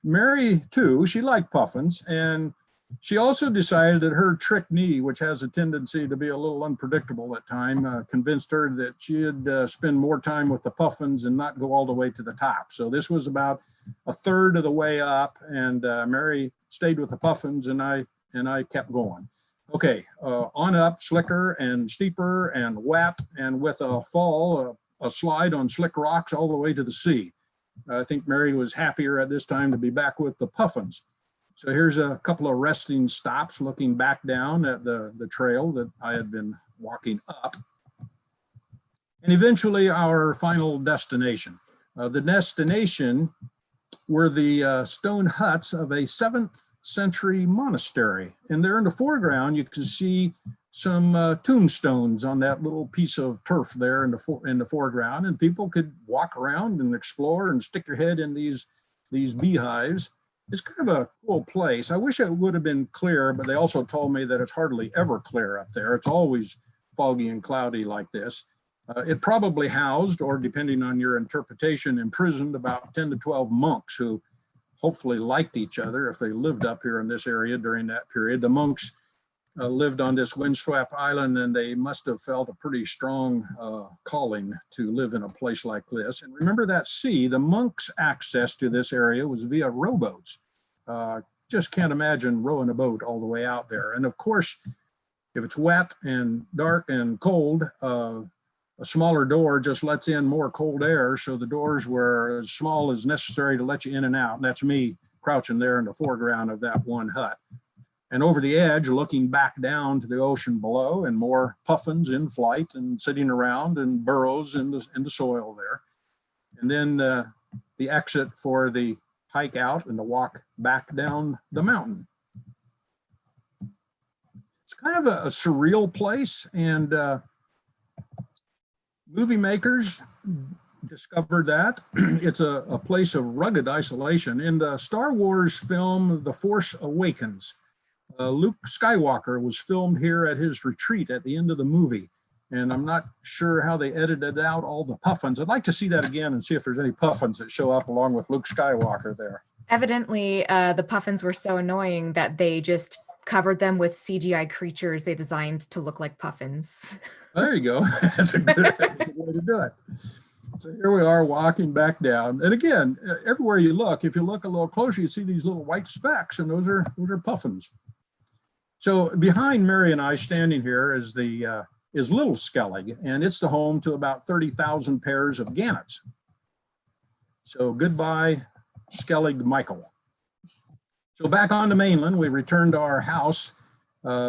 Mary, too, she liked puffins, and she also decided that her trick knee, which has a tendency to be a little unpredictable at times, convinced her that she'd spend more time with the puffins and not go all the way to the top. So this was about a third of the way up, and Mary stayed with the puffins, and I kept going. Okay, on up, slicker and steeper and wet, and with a fall, a slide on slick rocks all the way to the sea. I think Mary was happier at this time to be back with the puffins. So here's a couple of resting stops looking back down at the trail that I had been walking up. And eventually our final destination. The destination were the stone huts of a 7th century monastery. And there in the foreground, you can see some tombstones on that little piece of turf there in the foreground. And people could walk around and explore and stick your head in these beehives. It's kind of a cool place. I wish it would have been clear, but they also told me that it's hardly ever clear up there. It's always foggy and cloudy like this. It probably housed, or depending on your interpretation, imprisoned about 10 to 12 monks who hopefully liked each other if they lived up here in this area during that period. The monks lived on this windswept island, and they must have felt a pretty strong calling to live in a place like this. And remember that sea, the monks' access to this area was via rowboats. Just can't imagine rowing a boat all the way out there. And of course, if it's wet and dark and cold, a smaller door just lets in more cold air. So the doors were as small as necessary to let you in and out. And that's me crouching there in the foreground of that one hut. And over the edge, looking back down to the ocean below, and more puffins in flight and sitting around, and burrows in the soil there. And then the exit for the hike out and the walk back down the mountain. It's kind of a surreal place, and movie makers discovered that. It's a place of rugged isolation. In the Star Wars film, The Force Awakens, Luke Skywalker was filmed here at his retreat at the end of the movie. And I'm not sure how they edited out all the puffins. I'd like to see that again and see if there's any puffins that show up along with Luke Skywalker there. Evidently, the puffins were so annoying that they just covered them with CGI creatures they designed to look like puffins. There you go. That's a good way to do it. So here we are walking back down. And again, everywhere you look, if you look a little closer, you see these little white specks, and those are puffins. So behind Mary and I standing here is the is Little Skellig, and it's the home to about 30,000 pairs of gannets. So goodbye, Skellig Michael. So back on the mainland, we returned to our house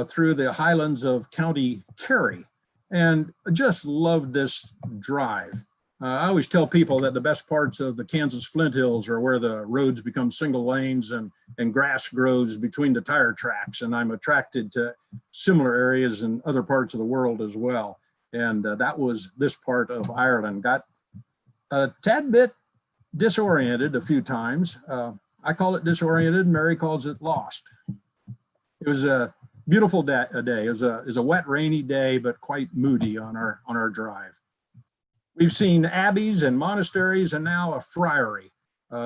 through the highlands of County Clare, and I just loved this drive. I always tell people that the best parts of the Kansas Flint Hills are where the roads become single lanes and grass grows between the tire tracks. And I'm attracted to similar areas in other parts of the world as well. And that was this part of Ireland. Got a tad bit disoriented a few times. I call it disoriented, Mary calls it lost. It was a beautiful day. It was a wet, rainy day, but quite moody on our drive. We've seen abbeys and monasteries and now a friary.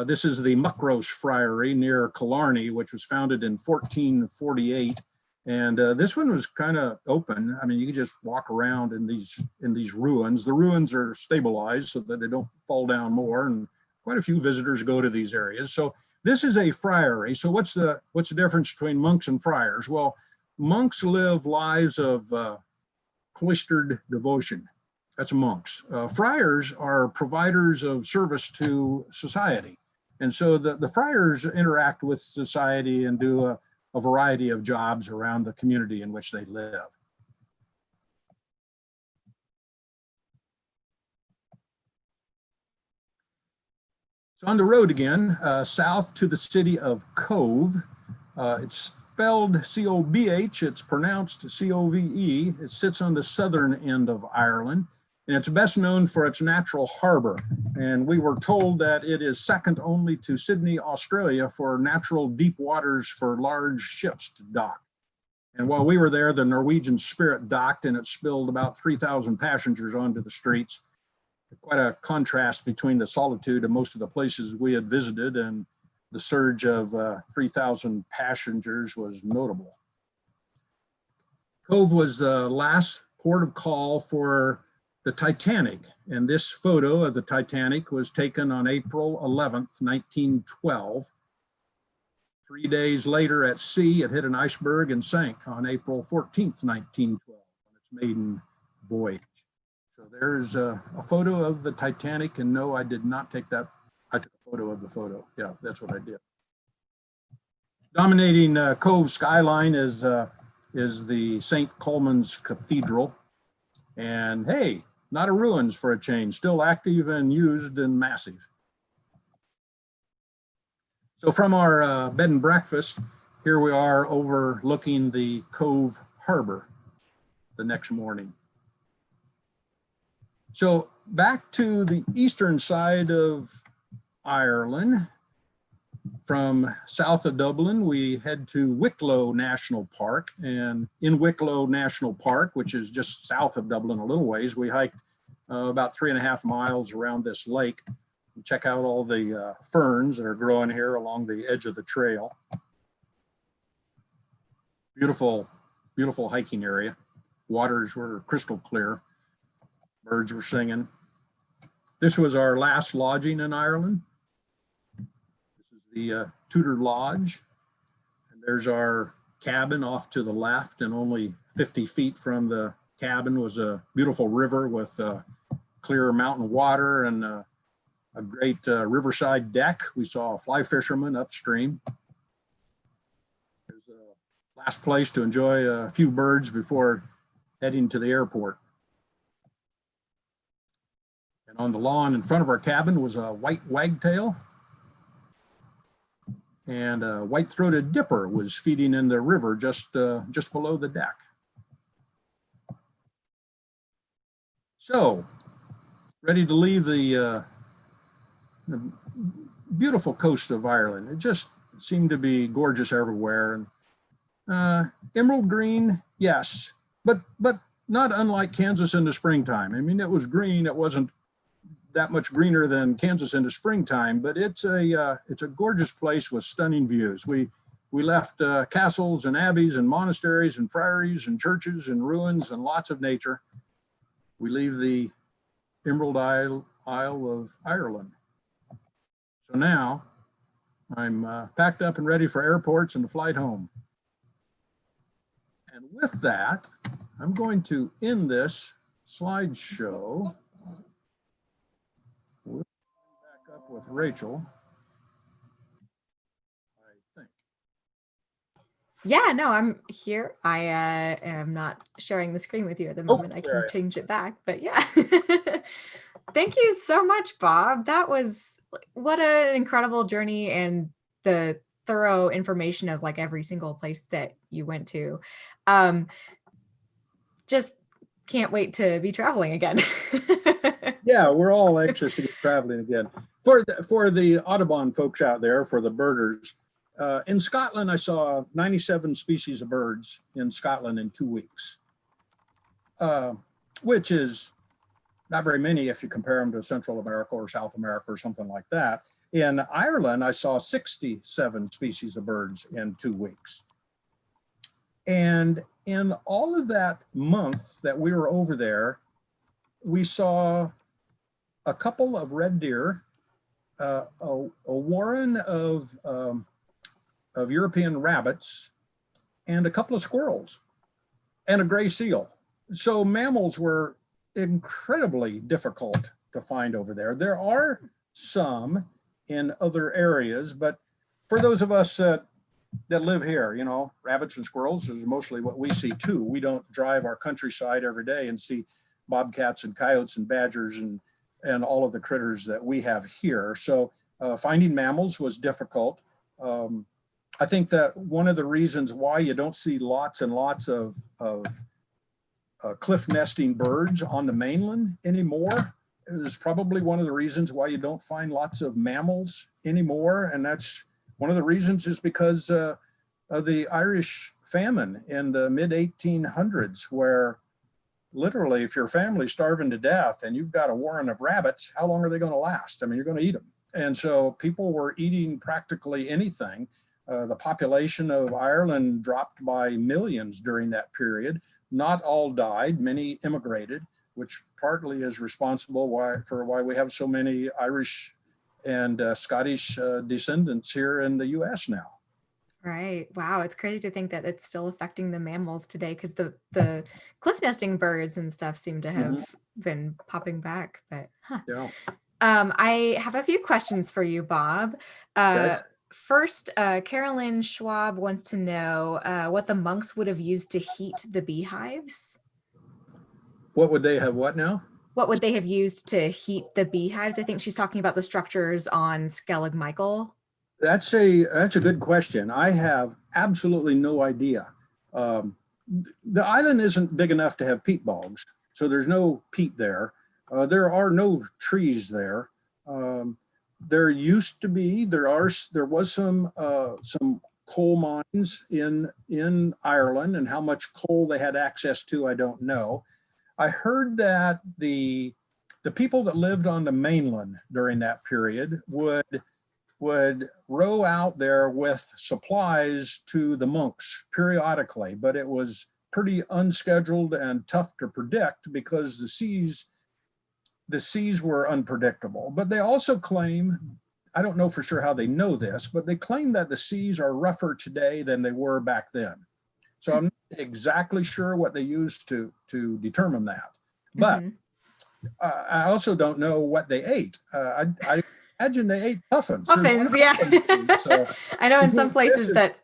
This is the Muckross Friary near Killarney, which was founded in 1448. And this one was kind of open. I mean, you could just walk around in these ruins. The ruins are stabilized so that they don't fall down more, and quite a few visitors go to these areas. So this is a friary. So what's the difference between monks and friars? Well, monks live lives of cloistered devotion. That's monks. Friars are providers of service to society. And so the friars interact with society and do a variety of jobs around the community in which they live. So on the road again, south to the city of Cove. It's spelled C-O-B-H, it's pronounced C-O-V-E. It sits on the southern end of Ireland, and it's best known for its natural harbor. And we were told that it is second only to Sydney, Australia, for natural deep waters for large ships to dock. And while we were there, the Norwegian Spirit docked, and it spilled about 3,000 passengers onto the streets. Quite a contrast between the solitude of most of the places we had visited, and the surge of 3,000 passengers was notable. Cove was the last port of call for the Titanic, and this photo of the Titanic was taken on April 11th, 1912. 3 days later at sea, it hit an iceberg and sank on April 14th, 1912, on its maiden voyage. So there's a photo of the Titanic, and no, I did not take that. I took a photo of the photo. Yeah, that's what I did. Dominating Cove skyline is the St. Colman's Cathedral. And hey, not a ruins for a change, still active and used and massive. So from our bed and breakfast, here we are overlooking the Cove Harbor the next morning. So back to the eastern side of Ireland. From south of Dublin, we head to Wicklow National Park. And in Wicklow National Park, which is just south of Dublin a little ways, we hiked about 3.5 miles around this lake. Check out all the ferns that are growing here along the edge of the trail. Beautiful, beautiful hiking area. Waters were crystal clear. Birds were singing. This was our last lodging in Ireland. This is the Tudor Lodge. And there's our cabin off to the left, and only 50 feet from the cabin was a beautiful river with clear mountain water and a great riverside deck. We saw a fly fisherman upstream. There's a last place to enjoy a few birds before heading to the airport. And on the lawn in front of our cabin was a white wagtail, and a white-throated dipper was feeding in the river just below the deck. So, ready to leave the beautiful coast of Ireland. It just seemed to be gorgeous everywhere. And emerald green, yes, but not unlike Kansas in the springtime. I mean, it was green. It wasn't that much greener than Kansas in the springtime, but it's a gorgeous place with stunning views. We left castles and abbeys and monasteries and friaries and churches and ruins and lots of nature. We leave the Emerald Isle of Ireland. So now I'm packed up and ready for airports and the flight home. And with that, I'm going to end this slideshow. We'll back up with Rachel, I think. Yeah, no, I'm here. I am not sharing the screen with you at the moment. I can change it back, but yeah. Thank you so much, Bob. That was what an incredible journey, and the thorough information of like every single place that you went to. Just can't wait to be traveling again. Yeah, we're all anxious to get traveling again. For the Audubon folks out there, for the birders, in Scotland, I saw 97 species of birds in Scotland in 2 weeks, which is not very many if you compare them to Central America or South America or something like that. In Ireland, I saw 67 species of birds in 2 weeks. And in all of that month that we were over there, we saw a couple of red deer, a warren of European rabbits, and a couple of squirrels, and a gray seal. So mammals were incredibly difficult to find over there. There are some in other areas, but for those of us that live here, you know, rabbits and squirrels is mostly what we see too. We don't drive our countryside every day and see bobcats and coyotes and badgers and all of the critters that we have here. So finding mammals was difficult. I think that one of the reasons why you don't see lots and lots of cliff nesting birds on the mainland anymore is probably one of the reasons why you don't find lots of mammals anymore. And that's one of the reasons is because of the Irish famine in the mid 1800s, where literally if your family's starving to death and you've got a warren of rabbits, how long are they going to last? I mean, you're going to eat them. And so people were eating practically anything. The population of Ireland dropped by millions during that period. Not all died, many immigrated, which partly is responsible for why we have so many Irish and Scottish descendants here in the US now. Right. Wow. It's crazy to think that it's still affecting the mammals today, because the cliff nesting birds and stuff seem to have been popping back. But Yeah. I have a few questions for you, Bob. Okay. First, Carolyn Schwab wants to know what the monks would have used to heat the beehives. What would they have what now? What would they have used to heat the beehives? I think she's talking about the structures on Skellig Michael. That's a good question. I have absolutely no idea. The island isn't big enough to have peat bogs, so there's no peat there. There are no trees there. There used to be, there was some coal mines in Ireland, and how much coal they had access to, I don't know. I heard that the people that lived on the mainland during that period would row out there with supplies to the monks periodically, but it was pretty unscheduled and tough to predict because the seas were unpredictable. But they also claim, I don't know for sure how they know this, but they claim that the seas are rougher today than they were back then. So I'm not exactly sure what they used to determine that. But I also don't know what they ate. I imagine they ate puffins. Puffins, yeah. Puffins, so. I know in some places that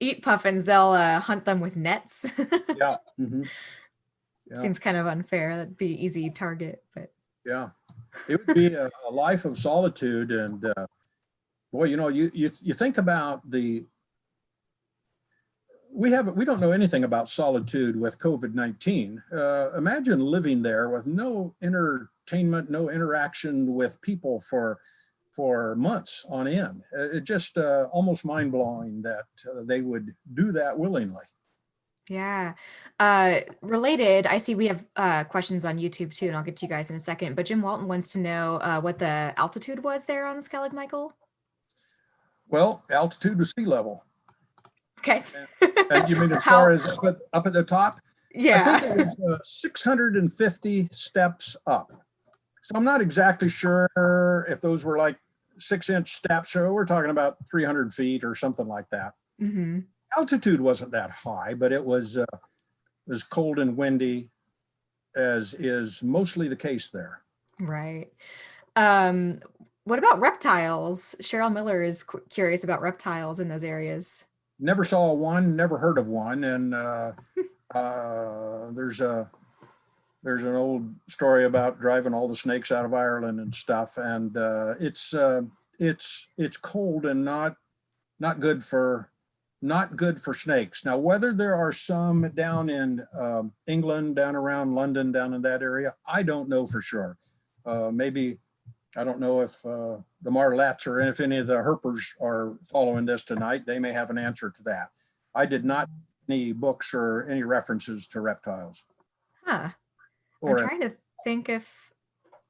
eat puffins, they'll hunt them with nets. Yeah. Yeah. Seems kind of unfair. That'd be easy target, but. Yeah, it would be a life of solitude. And boy, you know, you think about we don't know anything about solitude with COVID-19. Imagine living there with no entertainment, no interaction with people for months on end. It just almost mind-blowing that they would do that willingly. Yeah. Related, I see we have questions on YouTube too, and I'll get to you guys in a second. But Jim Walton wants to know what the altitude was there on Skellig Michael. Well, altitude was sea level. Okay. And you mean as far as up at the top? Yeah. I think it was 650 steps up. So I'm not exactly sure if those were like 6-inch steps. So we're talking about 300 feet or something like that. Altitude wasn't that high, but it was as cold and windy as is mostly the case there. Right. What about reptiles? Cheryl Miller is curious about reptiles in those areas. Never saw one, never heard of one, and there's an old story about driving all the snakes out of Ireland and stuff, and it's cold and not good for snakes. Now, whether there are some down in England, down around London, down in that area, I don't know for sure. Maybe, I don't know if the Marlets or if any of the Herpers are following this tonight. They may have an answer to that. I did not see any books or any references to reptiles. Huh. I'm trying to think if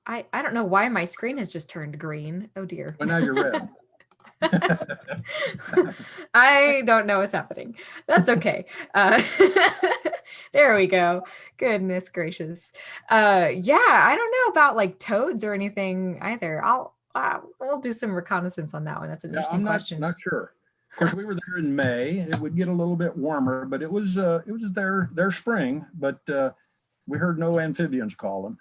I don't know why my screen has just turned green. Oh dear. Well, now you're red. I don't know what's happening. That's okay. There we go. Goodness gracious. Yeah, I don't know about like toads or anything either. We'll do some reconnaissance on that one. That's an interesting question. Not sure. Of course, we were there in May. It would get a little bit warmer, but it was their spring. But we heard no amphibians calling.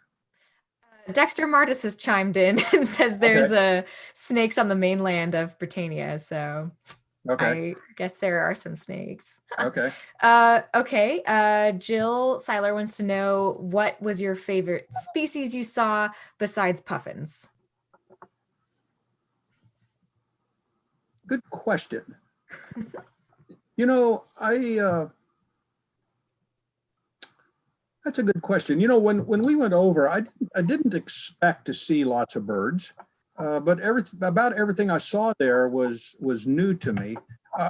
Dexter Martis has chimed in and says there's snakes on the mainland of Britannia. So I guess there are some snakes. Okay. Jill Seiler wants to know, what was your favorite species you saw besides puffins? Good question. You know, that's a good question. You know, when we went over, I didn't expect to see lots of birds, but about everything I saw there was new to me.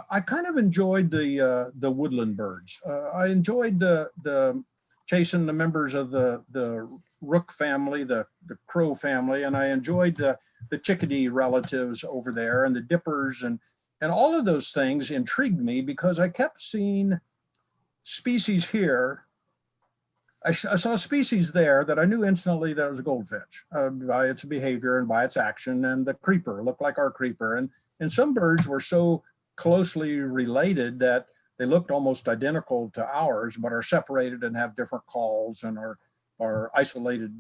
I kind of enjoyed the woodland birds. I enjoyed the chasing the members of the rook family, the crow family, and I enjoyed the chickadee relatives over there and the dippers, and all of those things intrigued me because I kept seeing species here. I saw species there that I knew instantly that it was a goldfinch by its behavior and by its action, and the creeper looked like our creeper. And some birds were so closely related that they looked almost identical to ours, but are separated and have different calls and are isolated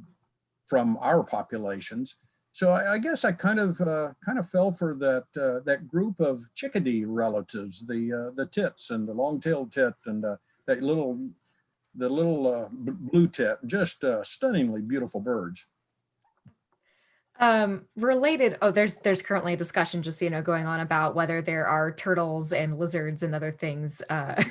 from our populations. So I guess I kind of fell for that group of chickadee relatives, the tits and the long-tailed tit and that little blue tit, just stunningly beautiful birds. Related, there's currently a discussion, just so you know, going on about whether there are turtles and lizards and other things. But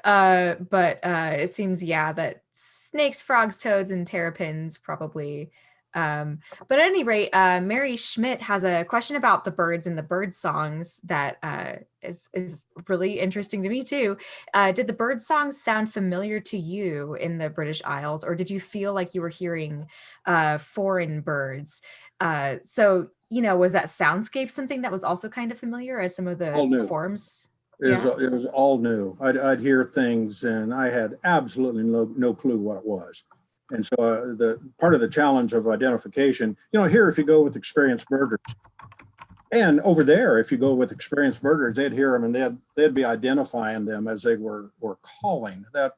it seems, that snakes, frogs, toads, and terrapins probably. But at any rate, Mary Schmidt has a question about the birds and the bird songs that is really interesting to me too. Did the bird songs sound familiar to you in the British Isles, or did you feel like you were hearing foreign birds? So, was that soundscape something that was also kind of familiar as some of the forms? It was all new. I'd hear things and I had absolutely no clue what it was. And so the part of the challenge of identification, here, if you go with experienced birders, and over there, if you go with experienced birders, they'd hear them and they'd be identifying them as they were calling. That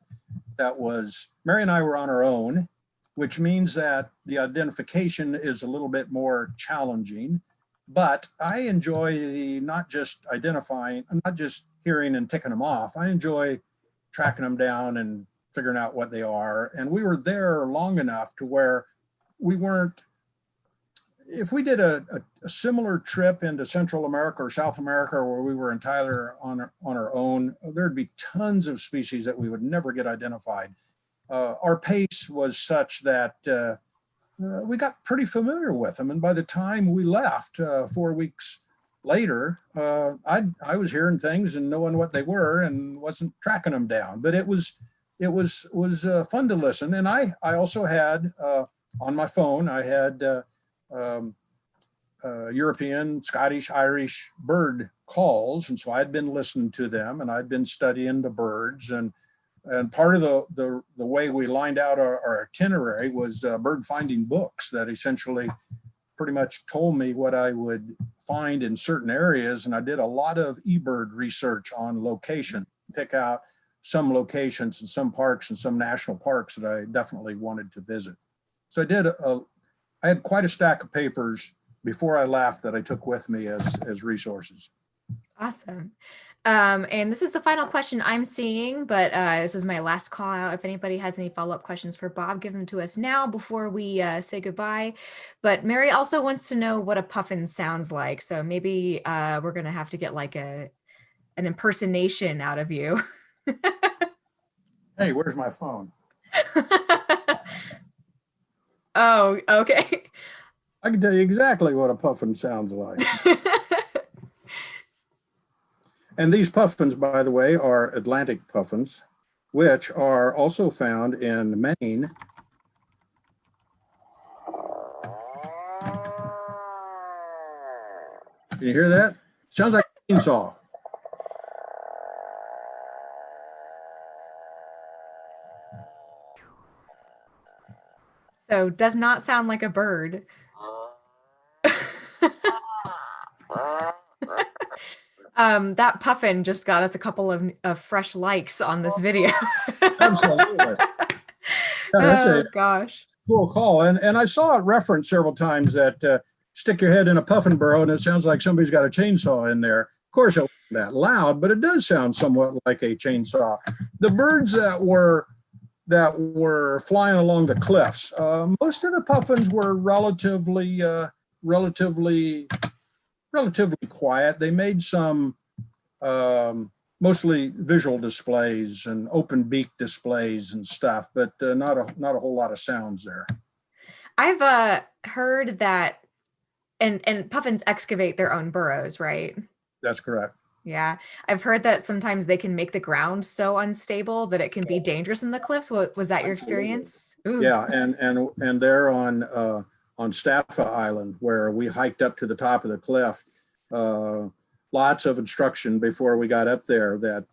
was, Mary and I were on our own, which means that the identification is a little bit more challenging. But I enjoy not just identifying, not just hearing and ticking them off. I enjoy tracking them down and figuring out what they are. And we were there long enough to where we weren't, if we did a similar trip into Central America or South America where we were entirely on our own, there'd be tons of species that we would never get identified. Our pace was such that we got pretty familiar with them. And by the time we left 4 weeks later, I was hearing things and knowing what they were and wasn't tracking them down. But it was fun to listen. And I also had on my phone, I had European, Scottish, Irish bird calls. And so I'd been listening to them and I'd been studying the birds. And part of the way we lined out our itinerary was bird finding books that essentially pretty much told me what I would find in certain areas. And I did a lot of eBird research on location, pick out some locations and some parks and some national parks that I definitely wanted to visit. So I had quite a stack of papers before I left that I took with me as resources. Awesome. And this is the final question I'm seeing, but this is my last call out. If anybody has any follow-up questions for Bob, give them to us now before we say goodbye. But Mary also wants to know what a puffin sounds like. So maybe we're going to have to get like an impersonation out of you. Hey, where's my phone? Oh, okay. I can tell you exactly what a puffin sounds like. And these puffins, by the way, are Atlantic puffins, which are also found in Maine. Can you hear that? Sounds like a chainsaw. So does not sound like a bird. That puffin just got us a couple of fresh likes on this video. Absolutely. Yeah, that's Oh a gosh. cool call. And I saw it referenced several times that stick your head in a puffin burrow and it sounds like somebody's got a chainsaw in there. Of course, it wasn't that loud, but it does sound somewhat like a chainsaw. The birds that were flying along the cliffs, most of the puffins were relatively quiet. They made some mostly visual displays and open beak displays and stuff, but not a whole lot of sounds there. I've heard that, and puffins excavate their own burrows, right? That's correct. Yeah, I've heard that sometimes they can make the ground so unstable that it can be dangerous in the cliffs. Was that your experience? Ooh. Yeah, and they're on Staffa Island where we hiked up to the top of the cliff. Lots of instruction before we got up there that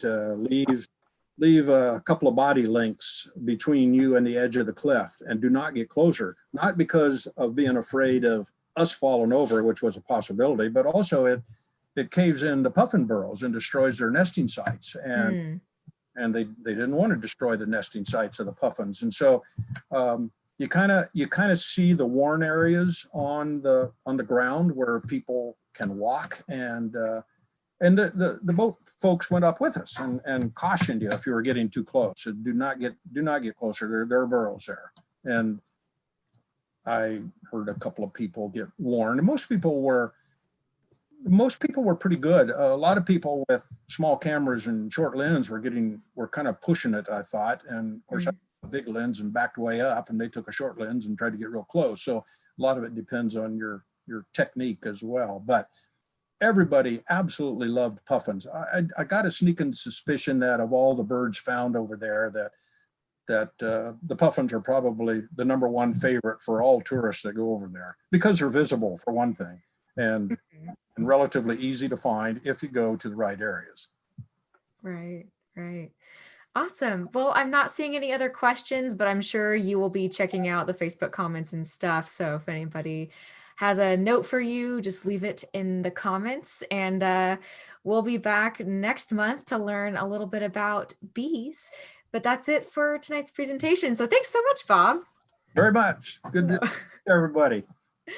leave a couple of body links between you and the edge of the cliff and do not get closer, not because of being afraid of us falling over, which was a possibility, but also it caves into puffin burrows and destroys their nesting sites. And they didn't want to destroy the nesting sites of the puffins. And so you kind of see the worn areas on the ground where people can walk, and the boat folks went up with us and cautioned you if you were getting too close. So do not get closer. There are burrows there. And I heard a couple of people get warned. Most people were pretty good. A lot of people with small cameras and short lens were kind of pushing it, I thought. And of course, I had a big lens and backed way up, and they took a short lens and tried to get real close. So a lot of it depends on your technique as well. But everybody absolutely loved puffins. I got a sneaking suspicion that of all the birds found over there, that the puffins are probably the number one favorite for all tourists that go over there, because they're visible for one thing, and relatively easy to find if you go to the right areas. Right. Awesome. Well, I'm not seeing any other questions, but I'm sure you will be checking out the Facebook comments and stuff. So if anybody has a note for you, just leave it in the comments, and we'll be back next month to learn a little bit about bees. But that's it for tonight's presentation. So thanks so much, Bob. Very much. Good to see everybody.